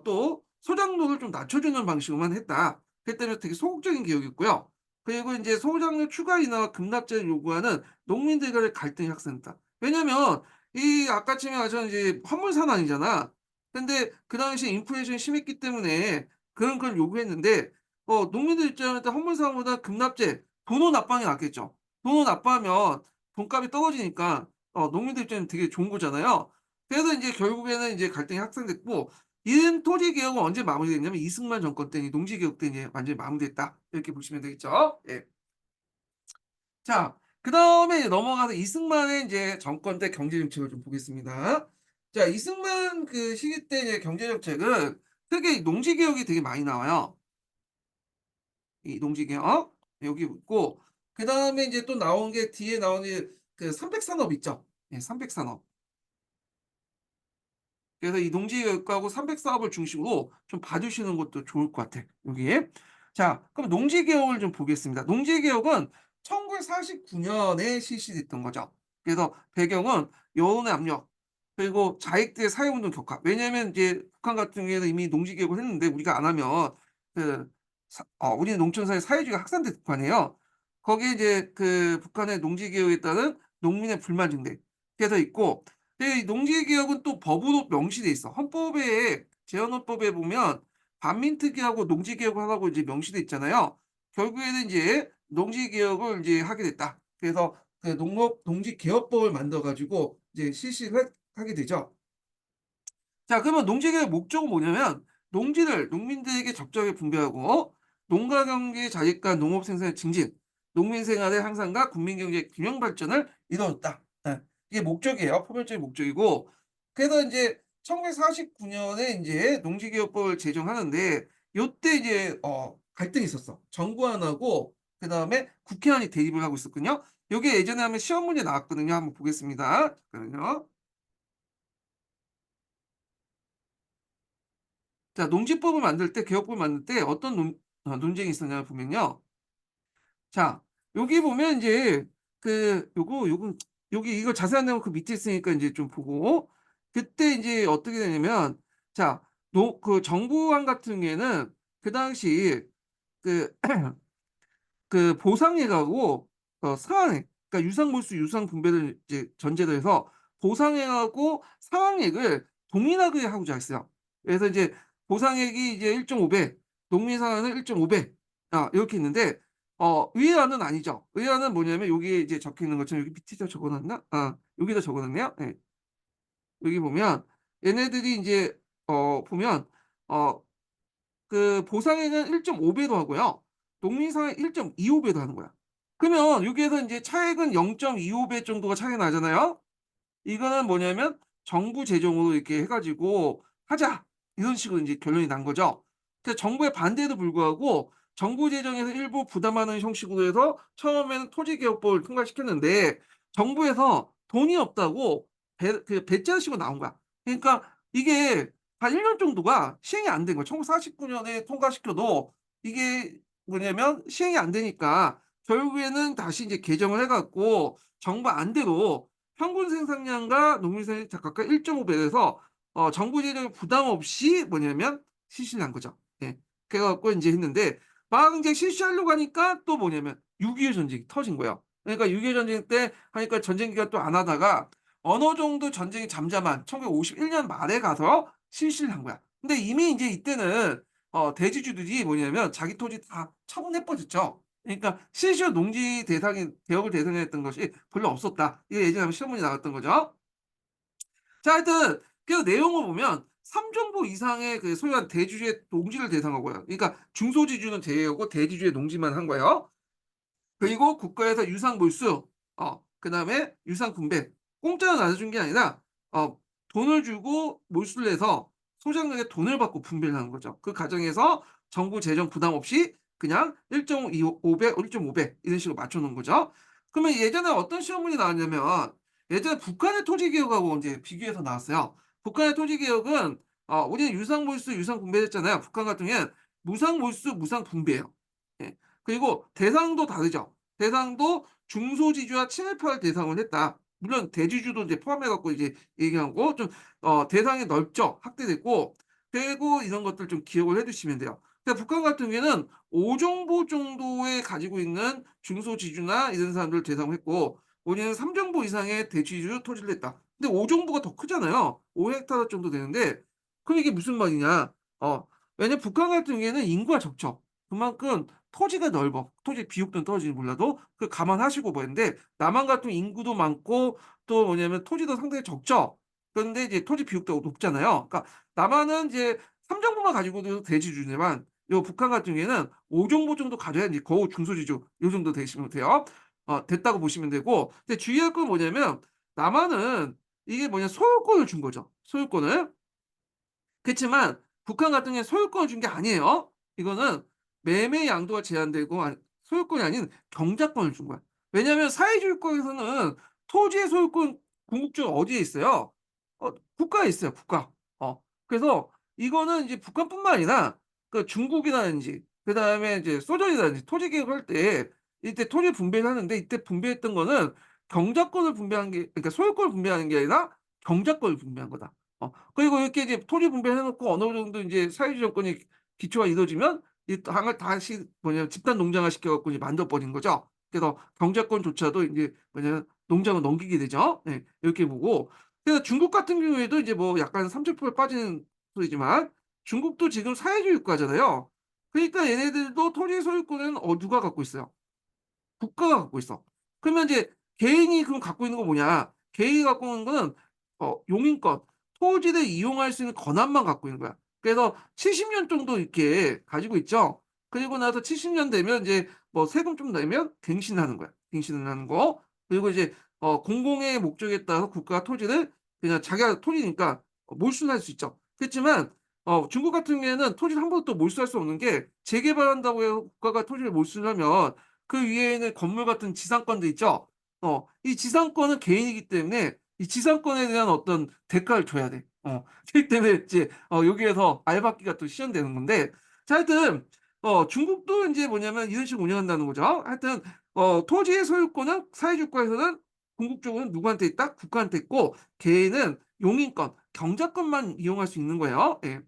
또 소작료를 좀 낮춰주는 방식으로만 했다. 그렇기 때문에 되게 소극적인 개혁이었고요. 그리고 인제 소작료 추가 인하와 급납제를 요구하는 농민들 간의 갈등이 확산했다. 왜냐면 이 아까 지금 말한 이제 화물 산안이잖아. 근데 그 당시에 인플레이션이 심했기 때문에 그런 걸 요구했는데 농민들 입장에서 화물 산업보다 급납제, 도로 납방이 낫겠죠. 도로 납부하면 돈값이 떨어지니까 농민들 입장에는 되게 좋은 거잖아요. 그래서 인제 결국에는 인제 갈등이 확산됐고 이런 토지 개혁은 언제 마무리됐냐면 이승만 정권 때 이 농지 개혁 때 이제 완전히 마무리됐다. 이렇게 보시면 되겠죠. 예. 자 그다음에 이제 넘어가서 이승만의 인제 정권 때 경제 정책을 좀 보겠습니다. 자 이승만 그 시기 때 이제 경제 정책은 크게 이 농지 개혁이 되게 많이 나와요. 이 농지 개혁 여기 있고 그다음에 인제 또 나온 게 뒤에 나오는 그 삼백산업 있죠. 예 삼백산업. 그래서 이 농지교육하고 삼백사업을 중심으로 좀 봐 주시는 것도 좋을 것 같아 여기. 자 그럼 농지개혁을 좀 보겠습니다. 농지개혁은 1949 년에 실시됐던 거죠. 그래서 배경은 여론의 압력 그리고 자익들의 사회운동 격화. 왜냐하면 이제 북한 같은 경우에는 이미 농지개혁을 했는데 우리가 안 하면 그 우리는 농촌 사회 사회주의가 확산된 북한이에요. 거기에 이제 그 북한의 농지개혁에 따른 농민의 불만 증대 그게 더 있고 이 농지개혁은 또 법으로 명시돼 있어. 헌법에 재헌헌법에 보면 반민특위하고 농지개혁을 하라고 이제 명시돼 있잖아요. 결국에는 이제 농지개혁을 이제 하게 됐다. 그래서 그 농지개혁법을 만들어 가지고 이제 실시를 하게 되죠. 자 그러면 농지개혁의 목적은 뭐냐면 농지를 농민들에게 적절하게 분배하고 농가 경기의 자립과 농업 생산의 증진, 농민 생활의 향상과 국민 경제의 균형 발전을 이뤄냈다. 예. 이게 목적이에요. 표면적인 목적이고 그래서 인제 1949 년에 인제 농지개혁법을 제정하는데 요때 이제 갈등이 있었어. 정부안하고 그다음에 국회의원이 대립을 하고 있었거든요. 요게 예전에 한번 시험 문제 나왔거든요. 한번 보겠습니다. 잠깐만요. 자, 농지법을 만들 때 개혁법을 만들 때 어떤 논쟁이 있었냐 보면요. 자, 여기 보면 인제 요건 여기 이거 자세한 내용 그 밑에 있으니까 인제 좀 보고 그때 인제 어떻게 되냐면 자, 정부안 같은 경우에는 그 당시 그 보상액하고 상한액 그러니까 유상몰수 유상분배를 이제 전제로 해서 보상액하고 상한액을 동일하게 하고자 했어요. 그래서 이제 보상액이 이제 1.5 배, 농민 상한은 1.5 배 요렇게 있는데 의회안은 아니죠. 의회안은 뭐냐면 여기에 이제 적혀 있는 것처럼 여기 밑에다 적어 놨나? 여기다 적어 놨네요. 예. 여기 보면 얘네들이 인제 보면 어 보상액은 1.5 배로 하고요. 농민상은 1.25 배로 하는 거야. 그러면 여기에서 인제 차액은 0.25배 정도가 차이가 나잖아요. 이거는 뭐냐면 정부 재정으로 이렇게 해 가지고 "하자." 이런 식으로 인제 결론이 난 거죠. 근데 정부의 반대에도 불구하고 정부 재정에서 일부 부담하는 형식으로 해서 처음에는 토지개혁법을 통과시켰는데 정부에서 돈이 없다고 배째를 고 나온 거야. 그러니까 이게 한 1년 정도가 시행이 안 된 거야. 1949 년에 통과시켜도 이게 뭐냐면 시행이 안 되니까 결국에는 다시 인제 개정을 해 갖고 정부 안대로 평균 생산량과 농민 생산량이 각각 1.5 배에서 정부 재정 부담 없이 뭐냐면 실시를 한 거죠. 예. 그래 갖고 인제 했는데 막 인제 실시하려고 하니까 또 뭐냐면 6.25 전쟁이 터진 거예요. 그러니까 6.25 전쟁 때 하니까 전쟁 기간 또 안 하다가 어느 정도 전쟁이 잠잠한 1951년 말에 가서 실시를 한 거야. 근데 이미 인제 이때는 대지주들이 뭐냐면 자기 토지 다 처분해 버렸죠. 그러니까 실시로 농지 대상이 개혁을 대상했던 것이 별로 없었다. 이게 예전에 한번 시험 문제 나왔던 거죠. 자, 하여튼 그 내용을 보면 3 정도 이상의 소위 말하는 대주주의 농지를 대상하고요. 그러니까 중소지주는 제외하고 대지주의 농지만 한 거예요. 그리고 국가에서 유상 몰수 그다음에 유상 분배 공짜로 나눠준 게 아니라 어 돈을 주고 몰수를 해서 소장국에 돈을 받고 분배를 하는 거죠. 그 과정에서 정부 재정 부담 없이 그냥 1.25 배, 1.5배 이런 식으로 맞춰 놓은 거죠. 그러면 예전에 어떤 시험문이 나왔냐면 예전에 북한의 토지 개혁하고 인제 비교해서 나왔어요. 북한의 토지 개혁은 우리는 유상 몰수, 유상 분배를 했잖아요. 북한 같은 경우에는 무상 몰수, 무상 분배예요. 예. 그리고 대상도 다르죠. 대상도 중소지주와 친일파를 대상으로 했다. 물론 대지주도 이제 포함해 갖고 이제 얘기하고 좀 대상이 넓죠. 확대됐고 그리고 이런 것들 좀 기억을 해 두시면 돼요. 그러니까 북한 같은 경우에는 5 정보 정도에 가지고 있는 중소지주나 이런 사람들을 대상으로 했고 우리는 3 정보 이상의 대지주 토지를 했다. 근데 5 정보가 더 크잖아요. 5 헥타르 정도 되는데 그럼 이게 무슨 말이냐. 왜냐면 북한 같은 경우에는 인구가 적죠. 그만큼 토지가 넓어. 토지 비옥된 떨어지는지 몰라도 감안하시고 보는데 남한 같은 인구도 많고 또 뭐냐면 토지도 상당히 적죠. 그런데 이제 토지 비옥도가 높잖아요. 그러니까 남한은 이제 3 정도만 가지고도 대지주지만 요 북한 같은 경우에는 5 정도 정도 가져야 이제 거의 중소지주 요 정도 되시면 돼요. 됐다고 보시면 되고 근데 주의할 건 뭐냐면 남한은 이게 뭐냐 소유권을 준 거죠, 소유권을. 그치만 북한 같은 경우에 소유권을 준 게 아니에요. 이거는 매매 양도가 제한되고 소유권이 아닌 경작권을 준 거야. 왜냐하면 사회주의국가에서는 토지의 소유권 궁극적으로 어디에 있어요? 국가에 있어요, 국가. 그래서 이거는 이제 북한뿐만 아니라 중국이라든지 그다음에 이제 소련이라든지 토지 개혁할 때 이때 토지 분배를 하는데 이때 분배했던 거는 경작권을 분배한 게 그러니까 소유권을 분배하는 게 아니라 경작권을 분배한 거다. 그리고 이렇게 이제 토지 분배해 놓고 어느 정도 인제 사회주의 정권이 기초가 이루어지면 이 당을 다시 집단 농장화 시켜 갖고 이제 만들어 버린 거죠. 그래서 경제권조차도 인제 농장으로 넘기게 되죠. 예. 이렇게 보고 그래서 중국 같은 경우에도 이제 뭐 약간 삼천포에 빠지는 소리지만 중국도 지금 사회주의 국가잖아요. 그러니까 얘네들도 토지 소유권은 누가 갖고 있어요? 국가가 갖고 있어. 그러면 이제 개인이 그럼 갖고 있는 건 뭐냐? 개인이 갖고 있는 거는 용인권, 토지를 이용할 수 있는 권한만 갖고 있는 거야. 그래서 70년 정도 이렇게 가지고 있죠. 그리고 나서 70년 되면 이제 뭐 세금 좀 내면 갱신하는 거야. 갱신을 하는 거. 그리고 이제 공공의 목적에 따라서 국가가 토지를 그냥 자기가 토지니까 몰수는 할 수 있죠. 그렇지만 중국 같은 경우에는 토지를 한 번도 또 몰수할 수 없는 게 재개발한다고 해서 국가가 토지를 몰수를 하면 그 위에 있는 건물 같은 지상권들 있죠? 이 지상권은 개인이기 때문에 이 지상권에 대한 어떤 대가를 줘야 돼. 그렇기 때문에 이제 여기에서 알박기가 또 시전되는 건데, 자 하여튼 중국도 인제 뭐냐면 이런 식으로 운영한다는 거죠. 하여튼 토지의 소유권은 사회주권에서는 궁극적으로는 누구한테 있다? 국가한테 있고, 개인은 용인권, 경작권만 이용할 수 있는 거예요. 예.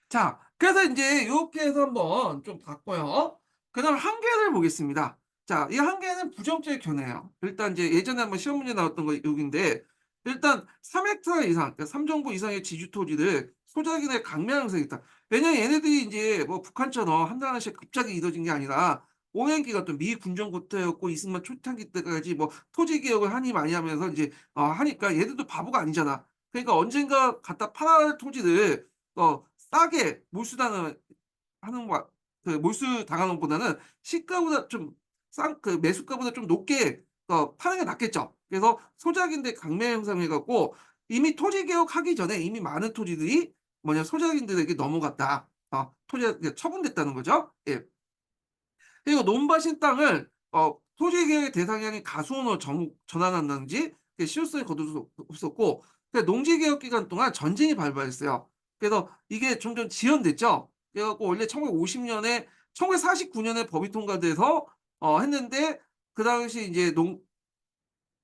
자, 그래서 인제 요렇게 해서 한번 좀 봤고요. 그다음 한계를 보겠습니다. 자, 이 한계는 부정적인 견해예요. 일단 이제 예전에 한번 시험 문제 나왔던 거 여기인데, 일단 3헥타르 이상, 그러니까 3정부 이상의 지주 토지를 소작인의 강매 형성이 있다. 왜냐면 얘네들이 인제 뭐 북한처럼 한달 하나씩 갑자기 이뤄진 게 아니라 오랜 기간 동안 미 군정부 때였고 이승만 초창기 때까지 뭐 토지 개혁을 한이 많이 하면서 인제 하니까 얘들도 바보가 아니잖아. 그러니까 언젠가 갖다 팔아야 할 토지를 싸게 몰수당을 하는 거, 그 몰수당하는 것보다는 시가보다 좀 싼, 그 매수가보다 좀 높게 파는 게 낫겠죠. 그래서 소작인들 강매 형성해 갖고 이미 토지 개혁하기 전에 이미 많은 토지들이 소작인들에게 넘어갔다. 토지가 이제 처분됐다는 거죠. 예. 그리고 논밭인 땅을 토지 개혁의 대상이 아닌 가수원으로 전환한다든지 실효성이 거둘 수 없었고, 농지 개혁 기간 동안 전쟁이 발발했어요. 그래서 이게 점점 지연됐죠. 그래 갖고 원래 1950년에 1949년에 법이 통과돼서 했는데, 그 당시 이제 농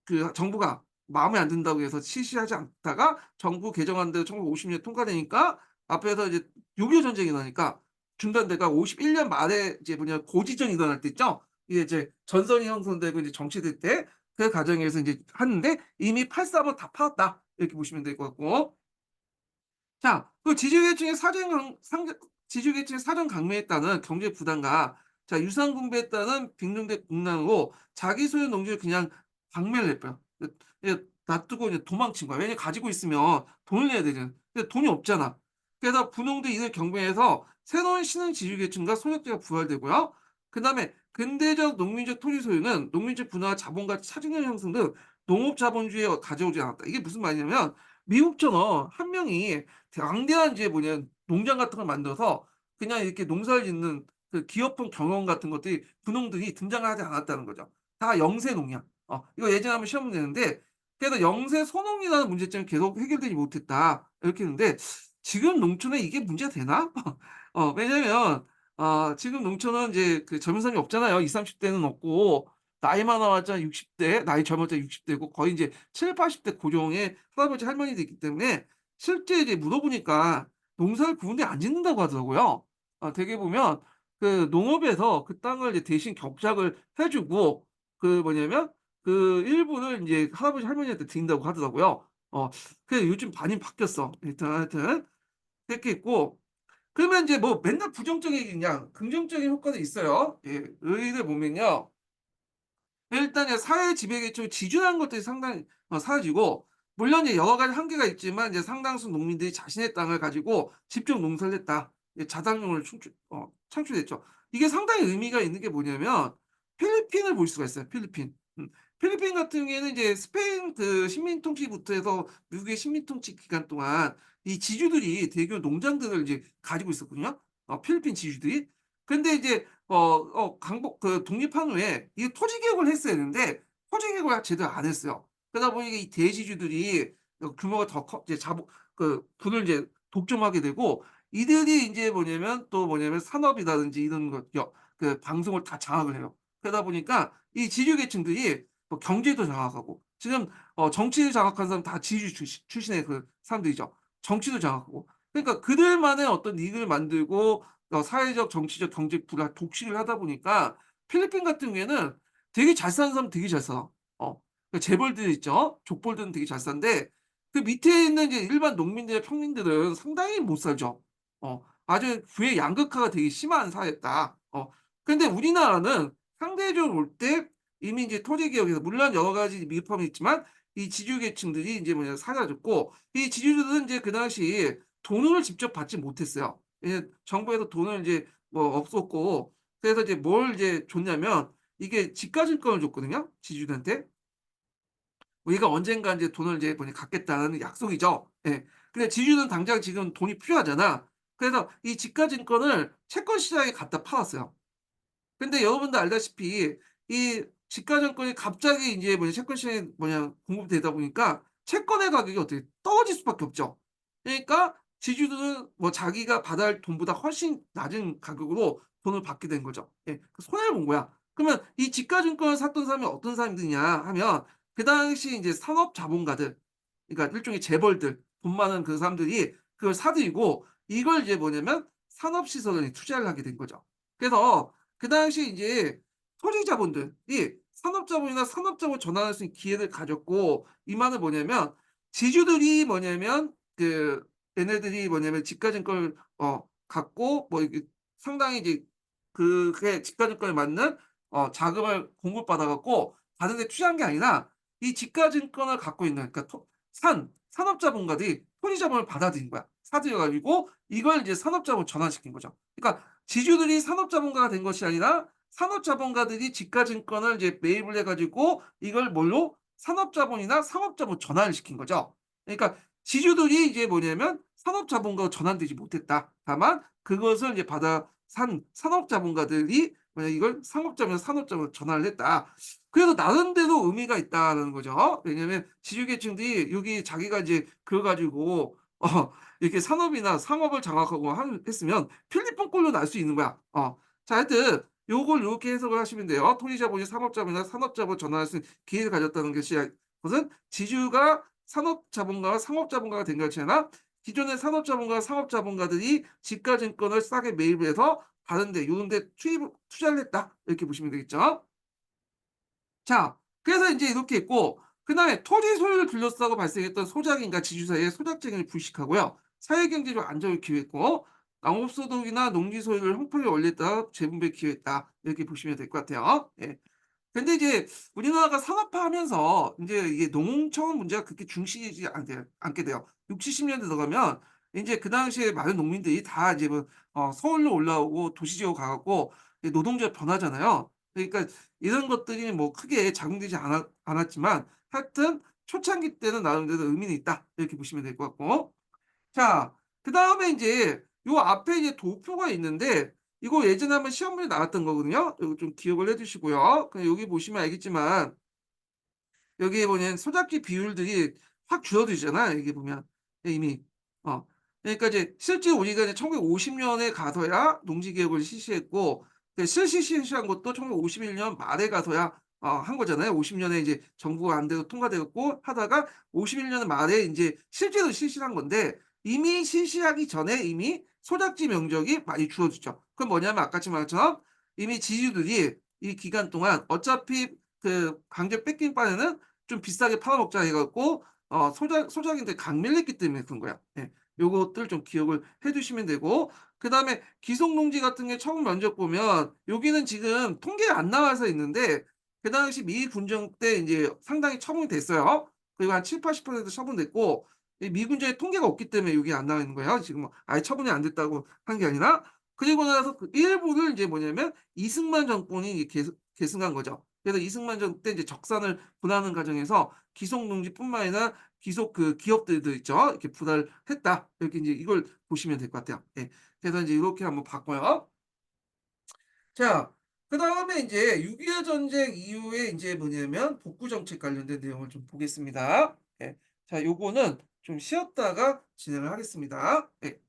그 정부가 마음에 안 든다고 해서 실시하지 않다가 정부 개정안대로 1950년에 통과되니까 앞에서 이제 6.25 전쟁이 나니까 중단돼가 51년 말에 이제 고지전이 일어날 때 있죠. 이게 이제 전선이 형성되고 이제 정치될 때 그 과정에서 인제 하는데, 이미 8.3은 다 팔았다, 이렇게 보시면 될 것 같고. 자, 그 지주계층의 사전 강매에 따른 경제 부담과 자 유산 분배에 따른 빈농대 공란으로 자기 소유 농지를 그냥 박멸을 했고요. 놔두고 이제 도망친 거야. 왜냐면 가지고 있으면 돈을 내야 되잖아. 근데 돈이 없잖아. 그래서 분홍도 이를 경배해서 새로운 신흥 지주계층과 소유자가 부활되고요. 그다음에 근대적 농민적 토지 소유는 농민적 분화와 자본가치 차증력 형성 등 농업 자본주의에 가져오지 않았다. 이게 무슨 말이냐면 미국처럼 한 명이 방대한 이제 농장 같은 걸 만들어서 그냥 이렇게 농사를 짓는 그 기업형 경영 같은 것들이 분홍들이 등장하지 않았다는 거죠. 다 영세 농약. 이거 예전에 한번 시험 냈는데, 그래서 영세 소농이라는 문제점이 계속 해결되지 못했다, 이렇게 했는데, 지금 농촌에 이게 문제가 되나? 왜냐면 지금 농촌은 이제 그 젊은 사람이 없잖아요. 20-30 대는 없고, 나이 많아봤자 60 대, 나이 젊어봤자 60 대고 거의 인제 70-80대 고령의 할아버지 할머니도 있기 때문에 실제 이제 물어보니까 농사를 구분대 안 짓는다고 하더라고요. 되게 보면 그 농업에서 그 땅을 이제 대신 경작을 해 주고, 그 일부를 인제 할아버지 할머니한테 드린다고 하더라고요. 그래서 요즘 많이 바뀌었어. 일단 하여튼 그렇게 있고, 그러면 인제 뭐 맨날 부정적인 얘기냐, 긍정적인 효과도 있어요. 예. 의의를 보면요. 일단 이제 사회 지배계층을 지주라는 것들이 상당히 사라지고, 물론 이제 여러 가지 한계가 있지만 이제 상당수 농민들이 자신의 땅을 가지고 직접 농사를 했다. 이제 자산력을 창출했죠. 이게 상당히 의미가 있는 게 뭐냐면 필리핀을 볼 수가 있어요, 필리핀. 필리핀 같은 경우에는 이제 스페인 그 식민 통치부터 해서 미국의 식민 통치 기간 동안 이 지주들이 대규모 농장들을 이제 가지고 있었거든요, 필리핀 지주들이. 근데 이제 강복 그 독립한 후에 이 토지 개혁을 했어야 되는데 토지 개혁을 제대로 안 했어요. 그러다 보니까 이 대지주들이 규모가 더 커 이제 자본 분을 이제 독점하게 되고, 이들이 인제 산업이라든지 이런 것 그 방송을 다 장악을 해요. 그러다 보니까 이 지주 계층들이 경제도 장악하고, 지금 정치를 장악한 사람은 다 지주 출신의 그 사람들이죠. 정치도 장악하고. 그러니까 그들만의 어떤 이익을 만들고 사회적, 정치적, 경제부를 독식을 하다 보니까 필리핀 같은 경우에는 되게 잘 사는 사람은 되게 잘 살아. 그 재벌들 있죠. 족벌들은 되게 잘 사는데 그 밑에 있는 이제 일반 농민들의 평민들은 상당히 못 살죠. 아주 부의 양극화가 되게 심한 사회였다. 근데 우리나라는 상대적으로 볼 때 이미 이제 토지 개혁에서 물론 여러 가지 미흡함이 있지만 이 지주 계층들이 인제 사라졌고, 이 지주들은 인제 그 당시 돈을 직접 받지 못했어요. 예, 정부에서 돈을 이제 없었고, 그래서 이제 뭘 이제 줬냐면 이게 지가증권을 줬거든요, 지주들한테. 우리가 언젠가 인제 돈을 이제 갚겠다는 약속이죠. 예. 근데 지주는 당장 지금 돈이 필요하잖아. 그래서 이 지가증권을 채권 시장에 갖다 팔았어요. 근데 여러분도 알다시피 이 집가 정권이 갑자기 인제 채권 시장에 공급되다 보니까 채권의 가격이 어떻게 떨어질 수밖에 없죠. 그러니까 지주들은 자기가 받아야 할 돈보다 훨씬 낮은 가격으로 돈을 받게 된 거죠. 예. 그 손해를 본 거야. 그러면 이 집가증권을 샀던 사람이 어떤 사람들이냐 하면 그 당시 인제 산업 자본가들, 그러니까 일종의 재벌들, 돈 많은 그 사람들이 그걸 사 들이고 이걸 이제 산업 시설에 투자를 하게 된 거죠. 그래서 그 당시 이제 토지 자본들이 산업 자본이나 산업 자본 전환할 수 있는 기회를 가졌고, 이 말은 지주들이 그 얘네들이 집가증권을 갖고 이게 상당히 이제 그게 집가증권에 맞는 자금을 공급받아 갖고 다른 데 투자한 게 아니라 이 집가증권을 갖고 있는, 그러니까 산업자본가들이 토지자본을 받아들인 거야. 사들여 가지고 이걸 이제 산업자본으로 전환시킨 거죠. 그러니까 지주들이 산업자본가가 된 것이 아니라 산업자본가들이 집가증권을 이제 매입을 해 가지고 이걸 뭘로 산업자본이나 상업자본으로 전환을 시킨 거죠. 그러니까 지주들이 이제 산업자본가로 전환되지 못했다. 다만 그것을 이제 받아 산 산업자본가들이 이걸 상업자본에서 산업자본으로 전환을 했다. 그래서 나름대로 의미가 있다라는 거죠. 왜냐하면 지주계층들이 여기 자기가 이제 그거 가지고 이렇게 산업이나 상업을 장악하고 했으면 필리핀 꼴로 날 수 있는 거야. 자, 하여튼 요걸 요렇게 해석을 하시면 돼요. 토지자본이 상업자본이나 산업자본으로 전환할 수 있는 기회를 가졌다는 것은 지주가 산업자본가와 상업자본가가 된 것이 아니라 기존의 산업자본가와 상업자본가들이 지가증권을 싸게 매입을 해서 다른 데 요런 데 투자를 했다. 이렇게 보시면 되겠죠. 자, 그래서 인제 이렇게 있고, 그다음에 토지 소유를 둘러싸고 발생했던 소작인과 지주 사이의 소작쟁을 불식하고요. 사회경제적 안정을 기회했고, 남업소득이나 농지 소유를 형평에 원리에 재분배 기여했다. 이렇게 보시면 될 것 같아요. 예. 근데 이제 우리나라가 산업화하면서 인제 이게 농촌 문제가 그렇게 중시되지 않게 돼요. 60-70 년대 들어가면 인제 그 당시에 많은 농민들이 다 이제 서울로 올라오고 도시 지역으로 가 갖고 이 노동조합 변하잖아요. 그러니까 이런 것들이 크게 작용되지 않았지만 하여튼 초창기 때는 나름대로 의미는 있다. 이렇게 보시면 될 것 같고. 자, 그다음에 인제 요 앞에 이제 도표가 있는데 이거 예전에 한번 시험문제 나왔던 거거든요. 요거 좀 기억을 해 두시고요. 여기 보시면 알겠지만 여기에 보면 소작지 비율들이 확 줄어들잖아요, 이게 보면. 이미. 어. 그러니까 이제 실제 우리가 이제 1950 년에 가서야 농지 개혁을 실시했고, 실시 실시한 것도 1951년 말에 가서야 한 거잖아요. 50 년에 이제 정부가 안 돼서 통과되었고 하다가 51년 말에 인제 실제로 실시를 한 건데, 이미 실시하기 전에 이미 소작지 면적이 많이 줄어들죠. 그건 뭐냐면 아까 말한 것처럼 이미 지주들이 이 기간 동안 어차피 그 강제 뺏긴 바에는 좀 비싸게 팔아먹자 해 갖고 소작인데 강밀했기 때문에 그런 거야. 예. 요것들 좀 기억을 해 두시면 되고, 그다음에 기속농지 같은 게 처분 면적 보면 여기는 지금 통계가 안 나와서 있는데 그 당시 미 군정 때 인제 상당히 처분이 됐어요. 그리고 한 70-80% 처분됐고, 이 미 군정에 통계가 없기 때문에 여기 안 나와 있는 거예요. 지금 아예 처분이 안 됐다고 한 게 아니라. 그리고 나서 그 일부를 인제 이승만 정권이 계승한 거죠. 그래서 이승만 정부 때 이제 적산을 분할하는 과정에서 기속농지뿐만 아니라 기속 그 기업들도 있죠. 이렇게 분할을 했다. 이렇게 인제 이걸 보시면 될 것 같아요. 예. 그래서 인제 요렇게 한번 봤고요. 자, 그다음에 인제 6.25 전쟁 이후에 인제 복구 정책 관련된 내용을 좀 보겠습니다. 예. 자, 요거는 좀 쉬었다가 진행을 하겠습니다. 예.